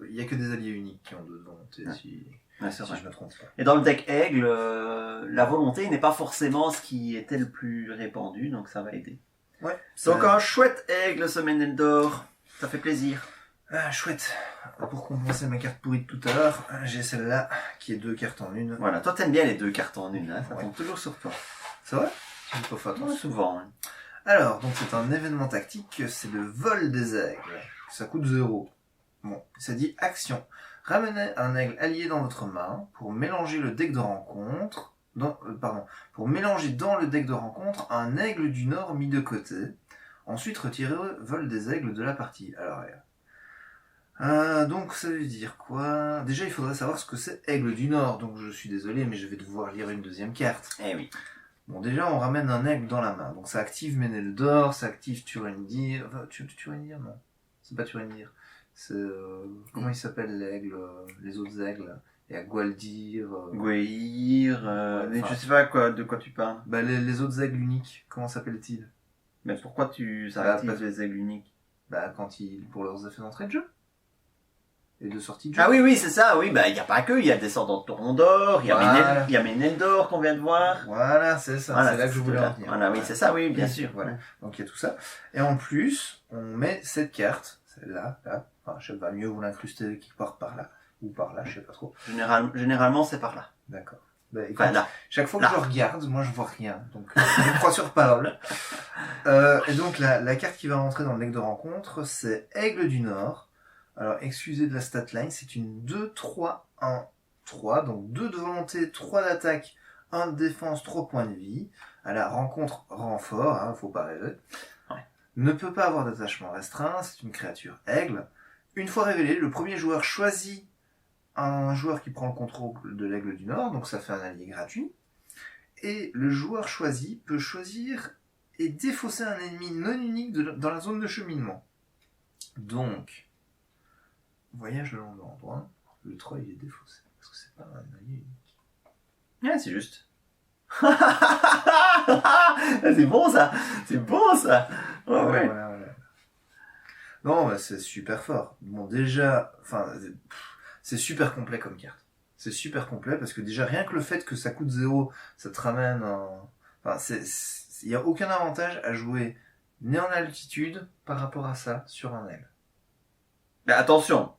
[SPEAKER 2] il y a que des alliés uniques qui ont 2 de volonté, si je me trompe pas.
[SPEAKER 1] Et dans le deck aigle, la volonté n'est pas forcément ce qui était le plus répandu, donc ça va aider.
[SPEAKER 2] Ouais.
[SPEAKER 1] Donc un chouette aigle, ce Méneldor, ça fait plaisir.
[SPEAKER 2] Ah, chouette. Pour compenser ma carte pourrie de tout à l'heure, j'ai celle-là, qui est 2 cartes en une.
[SPEAKER 1] Voilà, toi t'aimes bien les 2 cartes en une, hein, ça tombe toujours sur toi.
[SPEAKER 2] C'est vrai? J'ai pas fait attention.
[SPEAKER 1] Souvent. Hein.
[SPEAKER 2] Alors, donc c'est un événement tactique, c'est le vol des aigles. Ça coûte 0. Bon, ça dit action. Ramenez un aigle allié dans votre main pour mélanger le deck de rencontre... pour mélanger dans le deck de rencontre un aigle du Nord mis de côté. Ensuite, retirez vol des aigles de la partie. Alors, donc ça veut dire quoi? Déjà, il faudrait savoir ce que c'est aigle du Nord. Donc je suis désolé, mais je vais devoir lire une deuxième carte.
[SPEAKER 1] Eh oui.
[SPEAKER 2] Bon, déjà, on ramène un aigle dans la main. Donc ça active Méneldor, ça active Turindir. Enfin, Turindir, non. C'est pas Turindir. C'est... comment il s'appelle l'aigle, les autres aigles? Il y a Gwaldir...
[SPEAKER 1] Gweir... je sais pas de quoi tu parles.
[SPEAKER 2] Bah, les autres aigles uniques, comment s'appellent-ils?
[SPEAKER 1] Mais pourquoi ça active les aigles uniques?
[SPEAKER 2] Bah, pour leurs effets d'entrée de jeu. Et de sortie de jeu.
[SPEAKER 1] Ah oui, c'est ça, oui, bah, il n'y a pas que, il y a Descendant de Torondor, il y a Méneldor qu'on vient de voir.
[SPEAKER 2] Voilà, c'est ça,
[SPEAKER 1] voilà,
[SPEAKER 2] c'est là que je voulais en venir.
[SPEAKER 1] Voilà, oui, c'est ça, oui, bien sûr.
[SPEAKER 2] Voilà. Donc il y a tout ça. Et en plus, on met cette carte, celle-là, là. Enfin, je sais pas, mieux vous l'incruster quelque part par là, ou par là, je sais pas trop.
[SPEAKER 1] Généralement, c'est par là.
[SPEAKER 2] D'accord. Bah, écoute,
[SPEAKER 1] enfin, là.
[SPEAKER 2] Chaque fois que je regarde, moi je vois rien. Donc je crois sur parole. Et donc la carte qui va rentrer dans le deck de rencontre, c'est Aigle du Nord. Alors, excusez de la statline, c'est une 2-3-1-3, donc 2 de volonté, 3 d'attaque, 1 de défense, 3 points de vie. À la rencontre renfort, faut pas rêver.
[SPEAKER 1] Ouais.
[SPEAKER 2] Ne peut pas avoir d'attachement restreint, c'est une créature aigle. Une fois révélé, le premier joueur choisit un joueur qui prend le contrôle de l'aigle du Nord, donc ça fait un allié gratuit. Et le joueur choisi peut choisir et défausser un ennemi non unique dans la zone de cheminement. Donc... Voyage le long de l'endroit, le 3 il est défaussé, parce que c'est pas un allié unique.
[SPEAKER 1] Ouais, c'est juste. C'est bon ça. C'est bon ça. Ouais, ouais.
[SPEAKER 2] Voilà. Non, bah, c'est super fort. Bon, déjà, enfin, c'est super complet comme carte. C'est super complet parce que déjà, rien que le fait que ça coûte 0, ça te ramène en... Enfin, il y a aucun avantage à jouer né en altitude par rapport à ça sur un aigle.
[SPEAKER 1] Mais attention.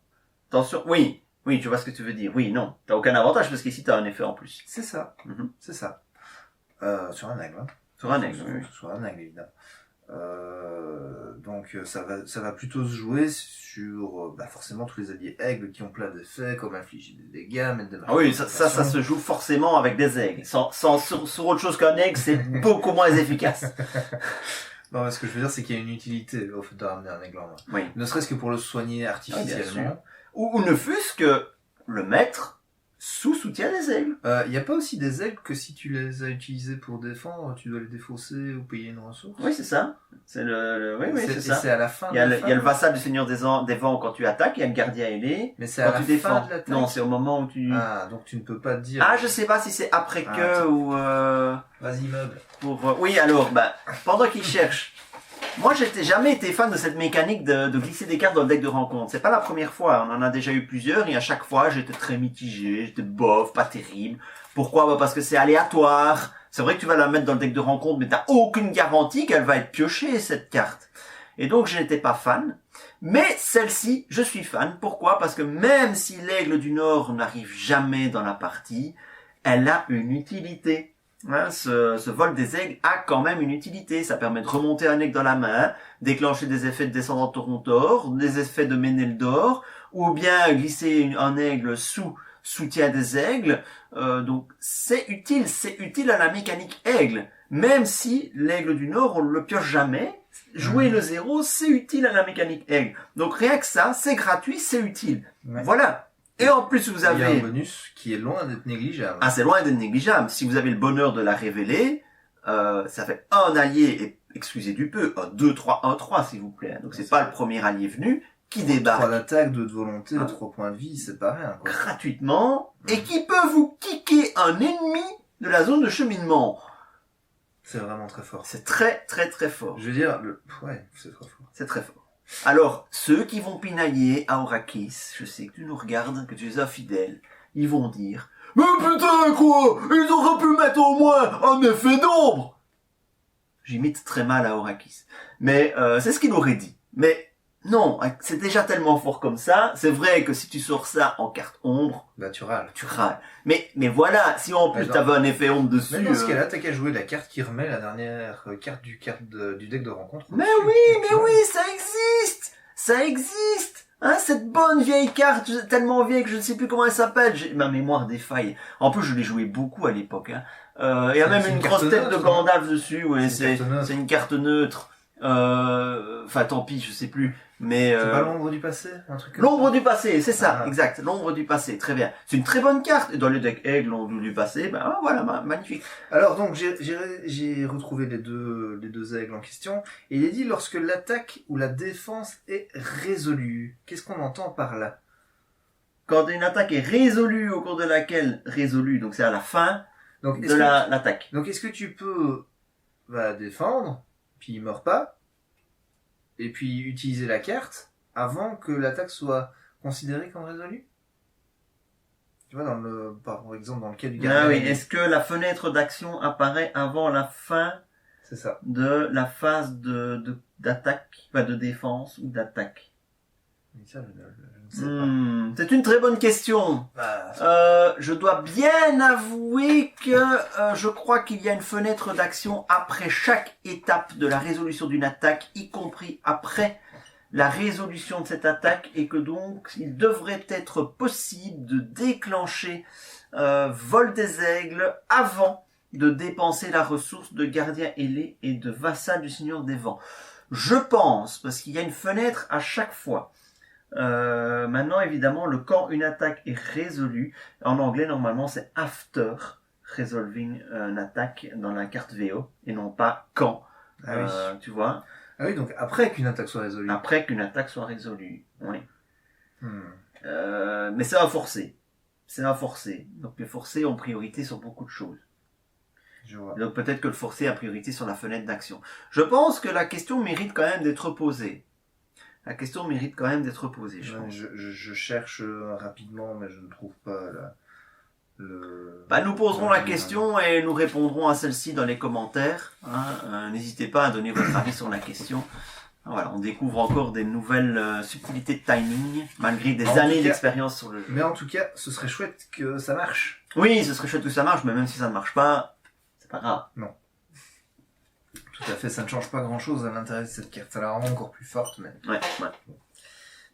[SPEAKER 1] Attention. Oui. Oui, tu vois ce que tu veux dire. Oui, non. T'as aucun avantage parce qu'ici t'as un effet en plus.
[SPEAKER 2] C'est ça.
[SPEAKER 1] Mhm.
[SPEAKER 2] C'est ça. Sur un aigle, hein.
[SPEAKER 1] Sur un aigle,
[SPEAKER 2] Sur,
[SPEAKER 1] oui.
[SPEAKER 2] sur un aigle, évidemment. Donc ça va plutôt se jouer sur forcément tous les alliés aigles qui ont plein d'effets comme infliger des dégâts, mettre des marques
[SPEAKER 1] Ah oui,
[SPEAKER 2] de
[SPEAKER 1] ça
[SPEAKER 2] concentration.
[SPEAKER 1] se joue forcément avec des aigles. Sur autre chose qu'un aigle, c'est beaucoup moins efficace.
[SPEAKER 2] Non, mais ce que je veux dire, c'est qu'il y a une utilité au fait de ramener un aigle en main.
[SPEAKER 1] Oui.
[SPEAKER 2] Ne serait-ce que pour le soigner
[SPEAKER 1] sûr.
[SPEAKER 2] artificiellement.
[SPEAKER 1] Ou ne fût-ce que le mettre sous soutien des aigles.
[SPEAKER 2] Il n'y a pas aussi des aigles que si tu les as utilisés pour défendre, tu dois les défausser ou payer une ressource?
[SPEAKER 1] Oui, c'est ça. Oui, c'est ça.
[SPEAKER 2] C'est à la fin
[SPEAKER 1] Il y a le vassal du Seigneur des Vents quand tu attaques, il y a le gardien ailé.
[SPEAKER 2] Mais c'est à
[SPEAKER 1] quand
[SPEAKER 2] la
[SPEAKER 1] tu défends.
[SPEAKER 2] fin de l'attaque.
[SPEAKER 1] Non, c'est au moment où tu...
[SPEAKER 2] Ah, donc tu ne peux pas dire...
[SPEAKER 1] Ah, je sais pas si c'est après que ou...
[SPEAKER 2] Vas-y, meuble.
[SPEAKER 1] Oui, alors, pendant qu'il cherche... Moi, j'étais jamais été fan de cette mécanique de glisser des cartes dans le deck de rencontre. C'est pas la première fois. On en a déjà eu plusieurs et à chaque fois, j'étais très mitigé. J'étais bof, pas terrible. Pourquoi? Parce que c'est aléatoire. C'est vrai que tu vas la mettre dans le deck de rencontre, mais t'as aucune garantie qu'elle va être piochée, cette carte. Et donc, je n'étais pas fan. Mais celle-ci, je suis fan. Pourquoi? Parce que même si l'Aigle du Nord n'arrive jamais dans la partie, elle a une utilité. Hein, ce vol des aigles a quand même une utilité. Ça permet de remonter un aigle dans la main, déclencher des effets de descendant de Torontor, des effets de Méneldor, ou bien glisser un aigle sous soutien des aigles. Donc c'est utile à la mécanique aigle. Même si l'aigle du Nord, on le pioche jamais, jouer le 0, c'est utile à la mécanique aigle. Donc rien que ça, c'est gratuit, c'est utile. Ouais. Voilà. Et en plus, vous avez...
[SPEAKER 2] Il y a un bonus qui est loin d'être négligeable.
[SPEAKER 1] Ah, c'est loin d'être négligeable. Si vous avez le bonheur de la révéler, ça fait un allié, et excusez du peu, un 2-3, 1-3, s'il vous plaît. Donc c'est pas le premier allié venu qui débarque.
[SPEAKER 2] 3 d'attaque, 2 de volonté, 3 points de vie, c'est pas rien, quoi.
[SPEAKER 1] Gratuitement, et qui peut vous kicker un ennemi de la zone de cheminement.
[SPEAKER 2] C'est vraiment très fort.
[SPEAKER 1] C'est très, très, très fort.
[SPEAKER 2] Je veux dire, ouais, c'est très fort.
[SPEAKER 1] C'est très fort. Alors, ceux qui vont pinailler à Orakis, je sais que tu nous regardes, que tu es infidèle, ils vont dire « Mais putain, quoi! Ils auraient pu mettre au moins un effet d'ombre !» J'imite très mal à Orakis. Mais c'est ce qu'il aurait dit. Mais non, c'est déjà tellement fort comme ça. C'est vrai que si tu sors ça en carte ombre...
[SPEAKER 2] Bah tu râles.
[SPEAKER 1] Tu râles. Mais voilà, si en plus t'avais un effet ombre dessus...
[SPEAKER 2] Mais dans ce cas-là, t'as qu'à jouer la carte qui remet la dernière carte du deck de rencontre.
[SPEAKER 1] Mais oui, ça existe! Ça existe! Hein, cette bonne vieille carte, tellement vieille que je ne sais plus comment elle s'appelle. Ma mémoire défaille. En plus, je l'ai joué beaucoup à l'époque. Hein. Il y a même une grosse tête de Gandalf dessus. Ouais, c'est une carte neutre. Enfin, tant pis, je sais plus. Mais
[SPEAKER 2] c'est pas l'ombre du passé, un truc comme
[SPEAKER 1] l'ombre du passé, c'est ça, exact. L'ombre du passé, très bien. C'est une très bonne carte. Et dans le deck Aigle, l'ombre du passé, voilà, magnifique.
[SPEAKER 2] Alors donc j'ai retrouvé les deux aigles en question. Et il est dit lorsque l'attaque ou la défense est résolue. Qu'est-ce qu'on entend par là?
[SPEAKER 1] Quand une attaque est résolue au cours de laquelle donc c'est à la fin de l'attaque.
[SPEAKER 2] Donc est-ce que tu peux défendre, puis il meurt pas, et puis utiliser la carte avant que l'attaque soit considérée comme résolue? Tu vois, par exemple, dans le cas du gardien.
[SPEAKER 1] Ah oui, est-ce que la fenêtre d'action apparaît avant la fin de la phase d'attaque, de défense ou d'attaque?
[SPEAKER 2] Ça, je ne sais pas.
[SPEAKER 1] C'est une très bonne question. Je dois bien avouer que je crois qu'il y a une fenêtre d'action après chaque étape de la résolution d'une attaque, y compris après la résolution de cette attaque, et que donc il devrait être possible de déclencher vol des aigles avant de dépenser la ressource de gardien ailé et de vassal du Seigneur des Vents. Je pense, parce qu'il y a une fenêtre à chaque fois. Maintenant, évidemment, quand une attaque est résolue, en anglais, normalement, c'est after resolving an attack dans la carte VO, et non pas quand. Tu vois?
[SPEAKER 2] Ah oui, donc après qu'une attaque soit résolue.
[SPEAKER 1] Après qu'une attaque soit résolue, oui. Mais c'est à forcer. c'est un forcé. Donc les forcés ont priorité sur beaucoup de choses.
[SPEAKER 2] Je vois.
[SPEAKER 1] Donc peut-être que le forcé a priorité sur la fenêtre d'action. Je pense que la question mérite quand même d'être posée. La question mérite quand même d'être posée, je pense.
[SPEAKER 2] Je cherche rapidement, mais je ne trouve pas le...
[SPEAKER 1] Bah, nous poserons la question et nous répondrons à celle-ci dans les commentaires. Hein. N'hésitez pas à donner votre avis sur la question. Voilà, on découvre encore des nouvelles subtilités de timing, malgré des années d'expérience sur le jeu.
[SPEAKER 2] Mais en tout cas, ce serait chouette que ça marche.
[SPEAKER 1] Oui, ce serait chouette que ça marche, mais même si ça ne marche pas, c'est pas grave.
[SPEAKER 2] Non. Tout à fait, ça ne change pas grand-chose à l'intérêt de cette carte. Ça la rend encore plus forte, mais...
[SPEAKER 1] Ouais.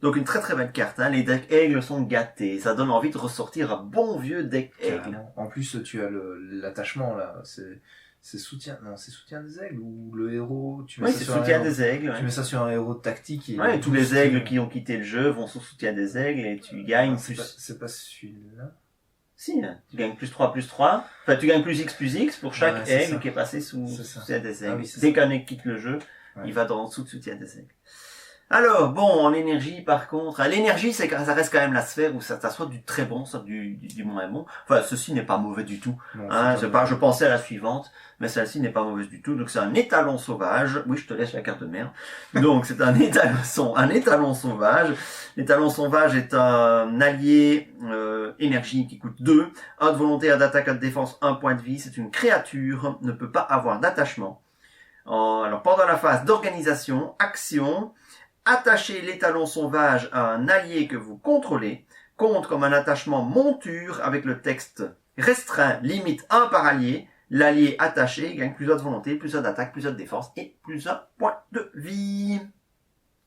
[SPEAKER 1] Donc une très très belle carte, hein. Les decks aigles sont gâtés, ça donne envie de ressortir un bon vieux deck aigle.
[SPEAKER 2] En plus, tu as l'attachement là, c'est soutien, non, c'est soutien des aigles ou le héros, tu mets
[SPEAKER 1] Oui,
[SPEAKER 2] ça
[SPEAKER 1] c'est
[SPEAKER 2] sur
[SPEAKER 1] soutien
[SPEAKER 2] un héros,
[SPEAKER 1] des aigles.
[SPEAKER 2] tu mets ça sur un héros tactique. Et
[SPEAKER 1] tous les aigles qui ont quitté le jeu vont sous soutien des aigles et tu gagnes plus.
[SPEAKER 2] C'est pas celui-là.
[SPEAKER 1] Si, hein. Tu gagnes plus 3, enfin tu gagnes plus X pour chaque aigle
[SPEAKER 2] ça.
[SPEAKER 1] qui est passé sous soutien des aigles.
[SPEAKER 2] Ah, oui,
[SPEAKER 1] dès qu'un aigle quitte le jeu, il va dans dessous de soutien des aigles. Alors, bon, en énergie, par contre, l'énergie, ça reste quand même la sphère où ça soit du très bon, soit du moins bon. Enfin, ceci n'est pas mauvais du tout.
[SPEAKER 2] Non,
[SPEAKER 1] je pensais à la suivante, mais celle-ci n'est pas mauvaise du tout. Donc, c'est un étalon sauvage. Oui, je te laisse la carte de merde. Donc, c'est un étalon sauvage. L'étalon sauvage est un allié, énergie qui coûte 2. 1 de volonté, 1 d'attaque, 1 de défense, 1 point de vie. C'est une créature, ne peut pas avoir d'attachement. Alors, pendant la phase d'organisation, action, attachez l'étalon sauvage à un allié que vous contrôlez, compte comme un attachement monture avec le texte restreint, limite 1 par allié. L'allié attaché gagne plus 1 de volonté, plus 1 d'attaque, plus 1 de défense et plus 1 point de vie.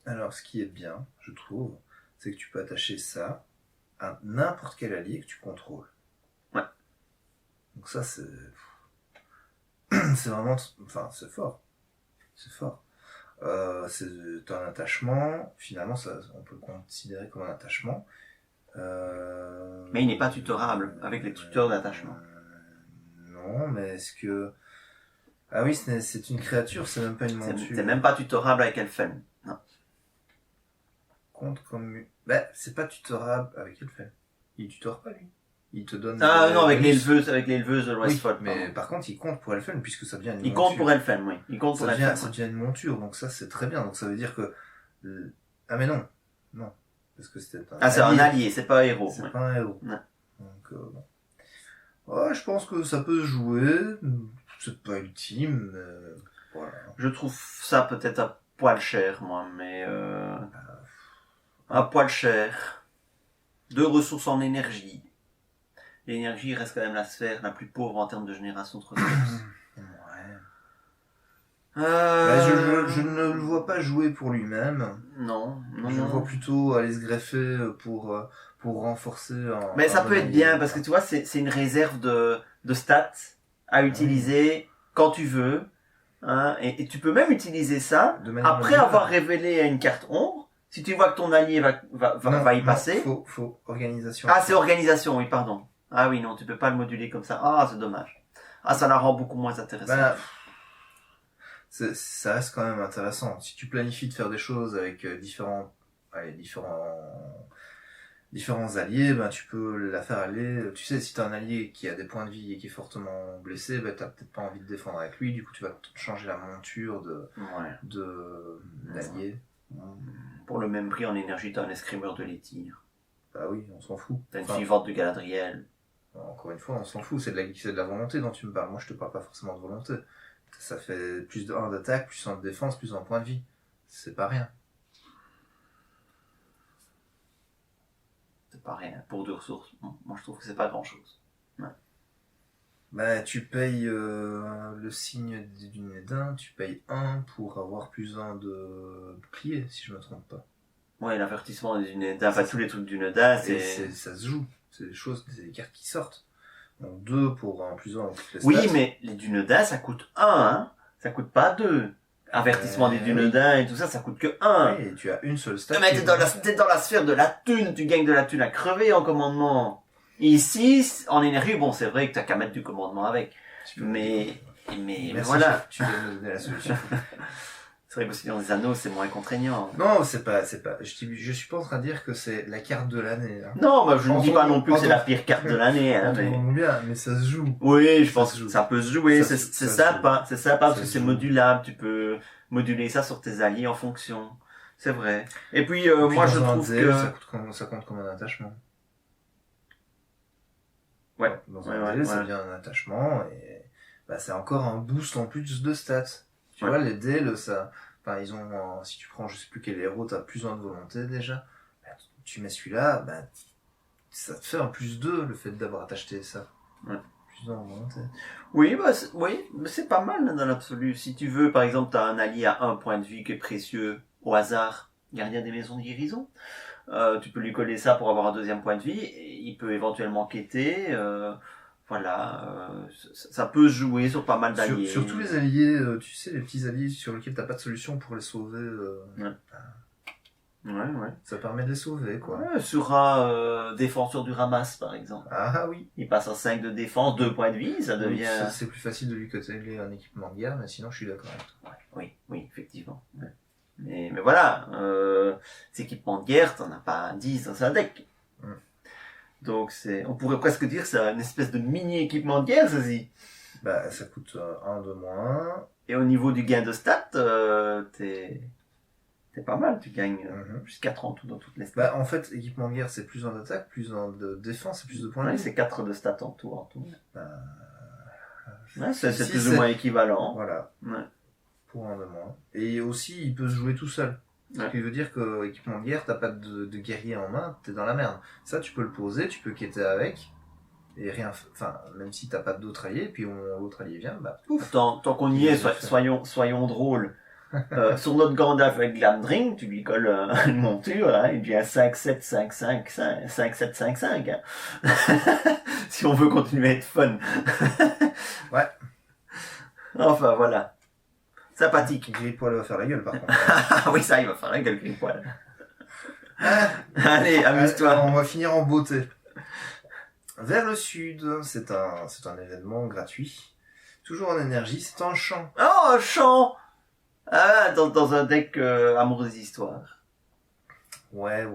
[SPEAKER 2] Alors, ce qui est bien, je trouve, c'est que tu peux attacher ça à n'importe quel allié que tu contrôles.
[SPEAKER 1] Ouais.
[SPEAKER 2] Donc ça, c'est vraiment... Enfin, c'est fort. C'est fort. C'est un attachement, finalement on peut le considérer comme un attachement.
[SPEAKER 1] Mais il n'est pas tutorable avec les tuteurs d'attachement.
[SPEAKER 2] Non, mais est-ce que... Ah oui, c'est une créature, c'est même pas une monture.
[SPEAKER 1] C'est même pas tutorable avec Elfen. Non.
[SPEAKER 2] Compte comme... Bah, c'est pas tutorable avec Elfen. Il tutore pas, lui. Il te donne...
[SPEAKER 1] Ah non, avec l'éleveuse de Westfold.
[SPEAKER 2] Oui, mais par contre, il compte pour Elfen, puisque ça devient une
[SPEAKER 1] monture. Il compte pour Elfen, oui. Il compte pour
[SPEAKER 2] Elfen. Ça devient une monture, donc ça, c'est très bien. Donc ça veut dire que... Ah mais non. Non. Parce que c'était un
[SPEAKER 1] c'est un allié, c'est pas un héros.
[SPEAKER 2] C'est pas un héros.
[SPEAKER 1] Non.
[SPEAKER 2] Donc, bon. Ouais, je pense que ça peut se jouer. C'est pas ultime, mais... Voilà.
[SPEAKER 1] Je trouve ça peut-être un poil cher, moi, mais... Un poil cher. 2 ressources en énergie. L'énergie reste quand même la sphère la plus pauvre en termes de génération de ressources.
[SPEAKER 2] Je ne le vois pas jouer pour lui-même.
[SPEAKER 1] Non.
[SPEAKER 2] Je le vois plutôt aller se greffer pour renforcer
[SPEAKER 1] mais ça peut être bien, parce que tu vois, c'est une réserve de stats à utiliser quand tu veux. Hein, et tu peux même utiliser ça après avoir révélé une carte ombre. Si tu vois que ton allié va y passer.
[SPEAKER 2] Faut organisation.
[SPEAKER 1] Ah, c'est organisation, oui, pardon. Ah oui, non, tu peux pas le moduler comme ça. Ah, c'est dommage. Ah, ça la rend beaucoup moins intéressante.
[SPEAKER 2] Ça reste quand même intéressant. Si tu planifies de faire des choses avec différents alliés, tu peux la faire aller. Tu sais, si t'as un allié qui a des points de vie et qui est fortement blessé, t'as peut-être pas envie de défendre avec lui. Du coup, tu vas changer la monture de l'allié.
[SPEAKER 1] Pour le même prix en énergie, t'as un escrimeur de l'étire.
[SPEAKER 2] Bah oui, on s'en fout.
[SPEAKER 1] T'as une suivante de Galadriel.
[SPEAKER 2] Encore une fois, on s'en fout. C'est de la volonté dont tu me parles. Moi, je te parle pas forcément de volonté. Ça fait plus de 1 d'attaque, plus 1 de défense, plus 1 point de vie. C'est pas rien.
[SPEAKER 1] C'est pas rien. Pour 2 ressources, moi je trouve que c'est pas grand chose.
[SPEAKER 2] Ouais. Tu payes le signe du Nédin, tu payes 1 pour avoir plus 1 de bouclier, si je me trompe pas.
[SPEAKER 1] Ouais, l'avertissement du Nédin, enfin tous les trucs du Nédin,
[SPEAKER 2] ça se joue. C'est des cartes qui sortent. Donc 2 pour un plus 1 en toutes les
[SPEAKER 1] oui,
[SPEAKER 2] stats.
[SPEAKER 1] mais les Dunedin, ça coûte 1, hein. Ça coûte pas 2. Avertissement des Dunedin et tout ça, ça coûte que 1.
[SPEAKER 2] Oui, et tu as une seule stat.
[SPEAKER 1] Mais t'es dans la sphère de la thune, tu gagnes de la thune à crever en commandement. Ici, en énergie, bon, c'est vrai que t'as qu'à mettre du commandement avec. Mais
[SPEAKER 2] Merci,
[SPEAKER 1] voilà.
[SPEAKER 2] chef, tu viens de donner la solution.
[SPEAKER 1] C'est vrai que Seigneur des Anneaux, c'est moins contraignant.
[SPEAKER 2] Non, c'est pas, je suis pas en train de dire que c'est la carte de l'année, hein.
[SPEAKER 1] Non, bah, je ne dis pas non plus que c'est la
[SPEAKER 2] Entendons-
[SPEAKER 1] pire carte de l'année, hein, mais...
[SPEAKER 2] Entendons bien, mais ça se joue.
[SPEAKER 1] Oui, je
[SPEAKER 2] Ça
[SPEAKER 1] pense
[SPEAKER 2] se
[SPEAKER 1] que
[SPEAKER 2] joue.
[SPEAKER 1] ça peut se jouer,
[SPEAKER 2] Ça
[SPEAKER 1] c'est
[SPEAKER 2] se
[SPEAKER 1] sympa, c'est sympa parce
[SPEAKER 2] Ça
[SPEAKER 1] que
[SPEAKER 2] se
[SPEAKER 1] c'est
[SPEAKER 2] joue.
[SPEAKER 1] modulable, tu peux moduler ça sur tes alliés en fonction. C'est vrai. Et puis,
[SPEAKER 2] Et puis
[SPEAKER 1] moi
[SPEAKER 2] dans
[SPEAKER 1] je
[SPEAKER 2] un
[SPEAKER 1] trouve
[SPEAKER 2] DL,
[SPEAKER 1] que...
[SPEAKER 2] ça compte comme un attachement.
[SPEAKER 1] Ouais.
[SPEAKER 2] Dans
[SPEAKER 1] Ouais,
[SPEAKER 2] un
[SPEAKER 1] ouais,
[SPEAKER 2] DL, ça
[SPEAKER 1] ouais.
[SPEAKER 2] devient un attachement et bah, c'est encore un boost en plus de stats. Tu
[SPEAKER 1] Ouais.
[SPEAKER 2] vois, les DL, ça, enfin, ils ont, si tu prends, je sais plus quel héros, t'as plus de volonté déjà. Bah, tu mets celui-là, bah, ça te fait un plus 2 le fait d'avoir attaché ça.
[SPEAKER 1] Ouais.
[SPEAKER 2] Plus 1 en volonté.
[SPEAKER 1] Oui, bah, oui, mais c'est pas mal dans l'absolu. Si tu veux, par exemple, t'as un allié à 1 point de vie qui est précieux au hasard, gardien des maisons de guérison. Tu peux lui coller ça pour avoir un 2e point de vie. Et il peut éventuellement quêter. Voilà, ça peut se jouer sur pas mal d'alliés.
[SPEAKER 2] Sur tous les alliés, tu sais, les petits alliés sur lesquels t'as pas de solution pour les sauver,
[SPEAKER 1] Ouais.
[SPEAKER 2] ça permet de les sauver, quoi.
[SPEAKER 1] Ouais, sur un défenseur du ramasse, par exemple.
[SPEAKER 2] Ah oui.
[SPEAKER 1] Il passe à 5 de défense, 2 points de vie, ça
[SPEAKER 2] Donc,
[SPEAKER 1] devient...
[SPEAKER 2] c'est plus facile de lui coller un équipement de guerre, mais sinon je suis d'accord avec toi.
[SPEAKER 1] Oui, effectivement. Ouais. Mais voilà, ces équipements de guerre, t'en as pas 10 dans un deck. Donc on pourrait presque dire que c'est une espèce de mini-équipement de guerre, ceci.
[SPEAKER 2] Bah, ça coûte 1 de moins.
[SPEAKER 1] Et au niveau du gain de stats, t'es pas mal, tu gagnes jusqu'à 30 dans toutes les stats.
[SPEAKER 2] Bah, en fait, équipement de guerre, c'est plus en attaque, plus en défense et plus de points de
[SPEAKER 1] Ouais,
[SPEAKER 2] vie.
[SPEAKER 1] c'est 4 de stats en tout.
[SPEAKER 2] Bah,
[SPEAKER 1] Ouais, c'est
[SPEAKER 2] si,
[SPEAKER 1] plus ou moins équivalent.
[SPEAKER 2] Voilà.
[SPEAKER 1] Ouais.
[SPEAKER 2] Pour 1 de moins. Et aussi, il peut se jouer tout seul. Ce
[SPEAKER 1] Ouais.
[SPEAKER 2] qui veut dire que équipement de guerre, t'as pas de guerrier en main, t'es dans la merde. Ça, tu peux le poser, tu peux quêter avec. Et rien, enfin, même si t'as pas d'autre allié, puis l'autre allié vient, bah, pouf.
[SPEAKER 1] Tant qu'on y est, soyons drôles. Sur notre Gandalf avec Glamdring, tu lui colles une monture, hein, il devient 5-7-5-5, hein. Si on veut continuer à être fun.
[SPEAKER 2] Ouais.
[SPEAKER 1] Enfin, voilà. Sympathique.
[SPEAKER 2] Grippoil va faire la gueule, par contre.
[SPEAKER 1] Ah oui, ça, il va faire un gueule poil. Allez, amuse-toi.
[SPEAKER 2] On va finir en beauté. Vers le sud, c'est un événement gratuit. Toujours en énergie, c'est un champ.
[SPEAKER 1] Oh, un chant. Ah, dans un deck Amour des histoires.
[SPEAKER 2] Ouais.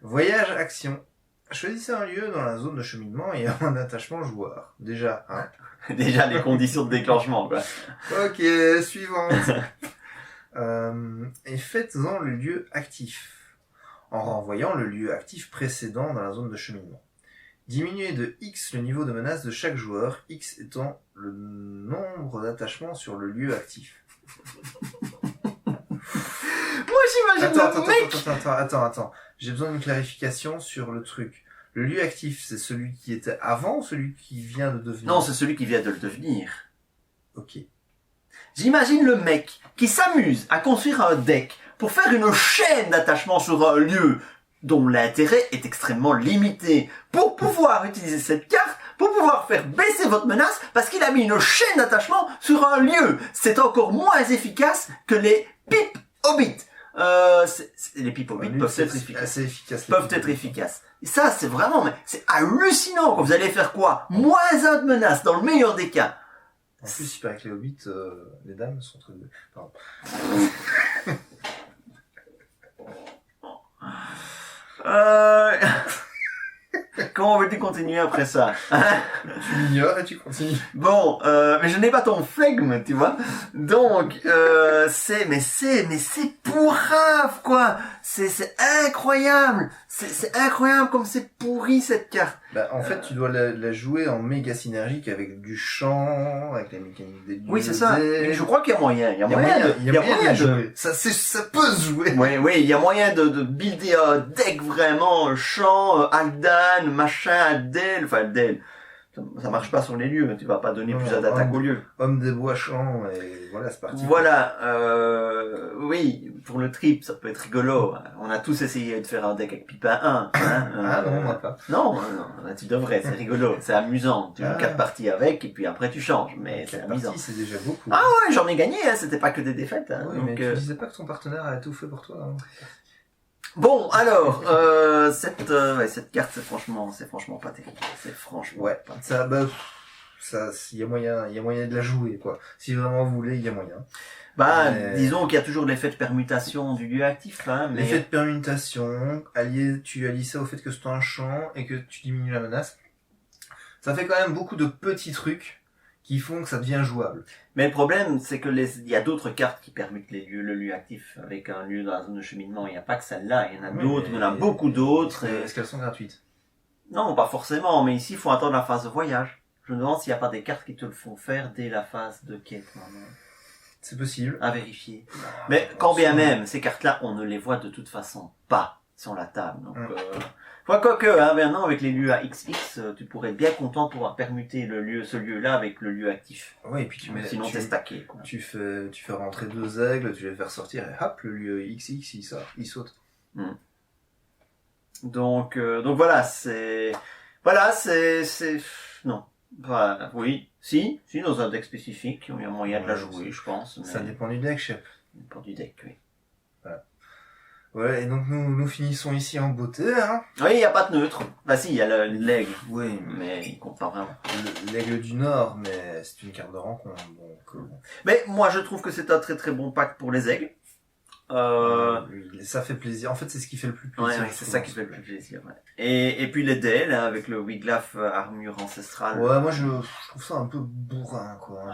[SPEAKER 2] Voyage, action. Choisissez un lieu dans la zone de cheminement et un attachement joueur. Déjà, hein.
[SPEAKER 1] Déjà, les conditions de déclenchement, quoi.
[SPEAKER 2] Ok, suivante. Et faites-en le lieu actif, en renvoyant le lieu actif précédent dans la zone de cheminement. Diminuez de X le niveau de menace de chaque joueur, X étant le nombre d'attachements sur le lieu actif.
[SPEAKER 1] Moi, j'imagine le mec.
[SPEAKER 2] Attends. J'ai besoin d'une clarification sur le truc. Le lieu actif, c'est celui qui était avant ou celui qui vient de devenir?
[SPEAKER 1] Non, c'est celui qui vient de le devenir.
[SPEAKER 2] Ok.
[SPEAKER 1] J'imagine le mec qui s'amuse à construire un deck pour faire une chaîne d'attachement sur un lieu dont l'intérêt est extrêmement limité, pour pouvoir utiliser cette carte, pour pouvoir faire baisser votre menace, parce qu'il a mis une chaîne d'attachement sur un lieu. C'est encore moins efficace que les pipes hobbits. Les pipes hobbits peuvent être efficaces.
[SPEAKER 2] Assez efficace.
[SPEAKER 1] Peuvent être efficaces. Et ça, c'est vraiment, mais c'est hallucinant quand vous allez faire quoi? Moins 1 de menace, dans le meilleur des cas.
[SPEAKER 2] En plus, il paraît que les hobbits, les dames sont très... Pardon.
[SPEAKER 1] Comment veux-tu continuer après ça?
[SPEAKER 2] Tu l'ignores et tu continues.
[SPEAKER 1] Bon, mais je n'ai pas ton flegme, tu vois. Donc, c'est pourrave, quoi. C'est incroyable. C'est incroyable comme c'est pourri, cette carte.
[SPEAKER 2] Bah, en fait, tu dois la jouer en méga synergique avec du chant, avec la mécanique des lieux.
[SPEAKER 1] Oui, c'est ça. Et je crois qu'il y a moyen. Il y a moyen de
[SPEAKER 2] jouer. Ça peut se jouer.
[SPEAKER 1] Oui, il y a moyen de builder un deck vraiment, chant, Aldan, machin, Aldel. Ça marche pas sur les lieux, tu vas pas donner plus d'attaque au lieu.
[SPEAKER 2] Homme des bois chant, et voilà, c'est parti.
[SPEAKER 1] Voilà, oui, pour le trip, ça peut être rigolo. On a tous essayé de faire un deck avec Pipin 1.
[SPEAKER 2] Ah non, moi pas.
[SPEAKER 1] Non, tu devrais, c'est rigolo, c'est amusant. Tu joues 4 parties avec, et puis après tu changes, mais c'est amusant.
[SPEAKER 2] C'est déjà beaucoup.
[SPEAKER 1] Ah ouais, j'en ai gagné, c'était pas que des défaites.
[SPEAKER 2] Oui,
[SPEAKER 1] donc,
[SPEAKER 2] mais tu disais pas que ton partenaire a tout fait pour toi. Hein.
[SPEAKER 1] Bon, alors, cette carte, c'est franchement pas terrible. C'est franchement
[SPEAKER 2] ouais,
[SPEAKER 1] pas terrible.
[SPEAKER 2] ça, bah, ça, il y a moyen de la jouer, quoi. Si vraiment vous voulez, il y a moyen.
[SPEAKER 1] Bah, disons qu'il y a toujours l'effet de permutation du lieu actif, hein, mais...
[SPEAKER 2] L'effet de permutation, tu allies ça au fait que c'est un champ et que tu diminues la menace. Ça fait quand même beaucoup de petits trucs qui font que ça devient jouable.
[SPEAKER 1] Mais le problème, c'est que il y a d'autres cartes qui permutent le lieu actif avec un lieu dans la zone de cheminement. Il n'y a pas que celle-là, il y en a d'autres, il y en a beaucoup d'autres.
[SPEAKER 2] Est-ce qu'elles sont gratuites?
[SPEAKER 1] Non, pas forcément, mais ici, il faut attendre la phase de voyage. Je me demande s'il n'y a pas des cartes qui te le font faire dès la phase de quête, maintenant.
[SPEAKER 2] C'est possible.
[SPEAKER 1] À vérifier. Mais quand bien même, ces cartes-là, on ne les voit de toute façon pas sur la table. Donc, quoique, hein, maintenant, avec les lieux à XX, tu pourrais être bien content de pouvoir permuter ce lieu-là avec le lieu actif.
[SPEAKER 2] Oui, et puis
[SPEAKER 1] sinon, t'es stacké, quoi.
[SPEAKER 2] Tu fais rentrer 2 aigles, tu les fais sortir, et hop, le lieu XX, il saute.
[SPEAKER 1] Donc voilà, non. Voilà, oui. Si, dans un deck spécifique, il y a moyen de la jouer, je pense. Mais...
[SPEAKER 2] Ça dépend du deck, chef.
[SPEAKER 1] Ça dépend du deck, oui.
[SPEAKER 2] Voilà. Ouais, et donc nous finissons ici en beauté, hein.
[SPEAKER 1] Oui, il n'y a pas de neutre. Bah si, il y a l'aigle.
[SPEAKER 2] Oui.
[SPEAKER 1] Mais il compte pas vraiment.
[SPEAKER 2] L'aigle du Nord, mais c'est une carte de rencontre, donc...
[SPEAKER 1] Mais moi, je trouve que c'est un très très bon pack pour les aigles.
[SPEAKER 2] Ça fait plaisir. En fait, c'est ce qui fait le plus plaisir.
[SPEAKER 1] Ouais, c'est ça qui fait le plus plaisir. Ouais. Et puis les dés, là, avec le Wiglaf armure ancestrale.
[SPEAKER 2] Ouais, moi je trouve ça un peu bourrin, quoi.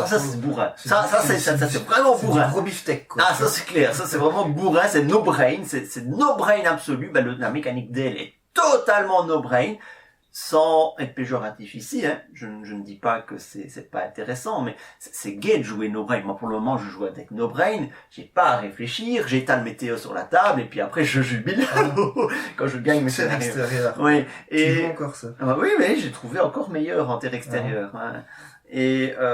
[SPEAKER 1] Ça c'est bourrin. Ça c'est vraiment bourrin.
[SPEAKER 2] C'est du gros beefsteak, quoi.
[SPEAKER 1] Ah, ça c'est clair. Ça c'est vraiment bourrin. C'est no brain. C'est no brain absolu. Bah, la mécanique d'aile est totalement no brain. Sans être péjoratif ici, hein. Je ne dis pas que c'est pas intéressant, mais c'est gai de jouer no brain. Moi, pour le moment, je joue avec no brain. J'ai pas à réfléchir. J'étale mes TO sur la table et puis après, je jubile quand je gagne mes scénarios.
[SPEAKER 2] Extérieur.
[SPEAKER 1] Oui.
[SPEAKER 2] Tu joues encore ça.
[SPEAKER 1] Oui, mais j'ai trouvé encore meilleur en terre extérieure. Hein.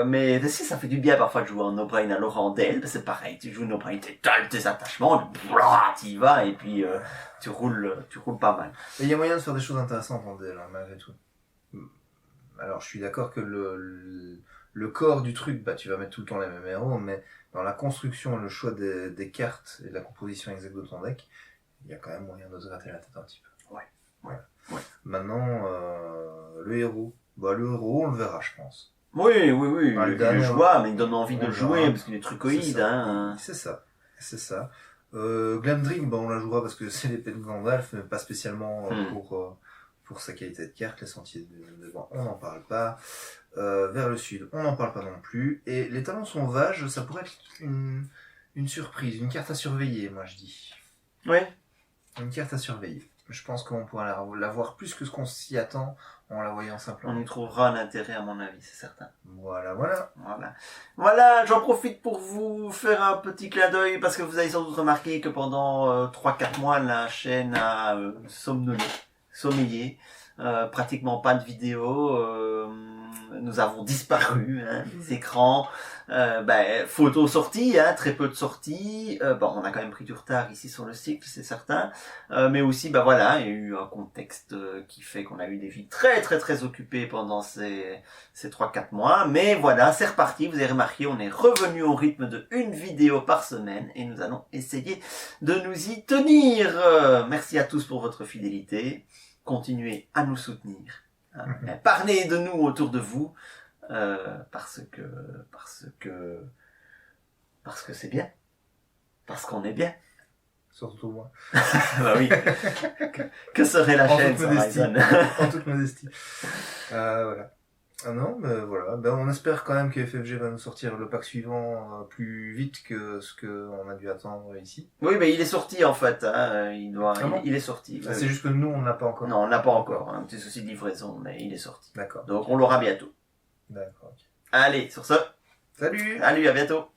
[SPEAKER 1] Mais si, ça fait du bien parfois de jouer en no brain à Laurent Del. C'est pareil. Tu joues no brain, t'étales tes attachements, tu y vas et puis, tu roules pas mal.
[SPEAKER 2] Il y a moyen de faire des choses intéressantes en DL, hein, malgré tout. Alors, je suis d'accord que le corps du truc, bah, tu vas mettre tout le temps les mêmes héros, mais dans la construction, le choix des cartes et la composition exacte de ton deck, il y a quand même moyen de se gratter la tête un petit peu.
[SPEAKER 1] Ouais.
[SPEAKER 2] Maintenant, le héros, on le verra, je pense.
[SPEAKER 1] Oui. Il est jouable, mais il donne envie de le jouer, parce qu'il est trucoïde, hein.
[SPEAKER 2] C'est ça. Glamdring, on la jouera parce que c'est l'épée de Gandalf, mais pas spécialement pour sa qualité de carte. Les sentiers de vent, on n'en parle pas. Vers le sud, on n'en parle pas non plus. Et les talons sauvages, ça pourrait être une surprise, une carte à surveiller, moi je dis.
[SPEAKER 1] Oui.
[SPEAKER 2] Une carte à surveiller. Je pense qu'on pourra la voir plus que ce qu'on s'y attend en la voyant simplement.
[SPEAKER 1] On y trouvera un intérêt à mon avis, c'est certain. Voilà, j'en profite pour vous faire un petit clin d'œil parce que vous avez sans doute remarqué que pendant 3-4 mois, la chaîne a sommeillé. Pratiquement pas de vidéos. Nous avons disparu des écrans. Photos sorties, très peu de sorties. On a quand même pris du retard ici sur le cycle, c'est certain. Mais aussi, il y a eu un contexte qui fait qu'on a eu des vies très très très occupées pendant ces 3-4 mois. Mais voilà, c'est reparti. Vous avez remarqué, on est revenu au rythme de une vidéo par semaine et nous allons essayer de nous y tenir. Merci à tous pour votre fidélité. Continuez à nous soutenir. Parlez de nous autour de vous. Parce que c'est bien. Parce qu'on est bien.
[SPEAKER 2] Surtout moi.
[SPEAKER 1] Bah oui. Que serait la chaîne sans Ryzen?
[SPEAKER 2] En toute modestie. Voilà. Ah non, mais voilà. On espère quand même que FFG va nous sortir le pack suivant plus vite que ce qu'on a dû attendre ici.
[SPEAKER 1] Oui, mais il est sorti en fait. Il est sorti.
[SPEAKER 2] C'est juste que nous, on l'a pas encore.
[SPEAKER 1] Non, on l'a pas encore. Un petit souci de livraison, mais il est sorti.
[SPEAKER 2] D'accord.
[SPEAKER 1] Donc on l'aura bientôt.
[SPEAKER 2] D'accord.
[SPEAKER 1] Allez, sur ce.
[SPEAKER 2] Salut,
[SPEAKER 1] à bientôt.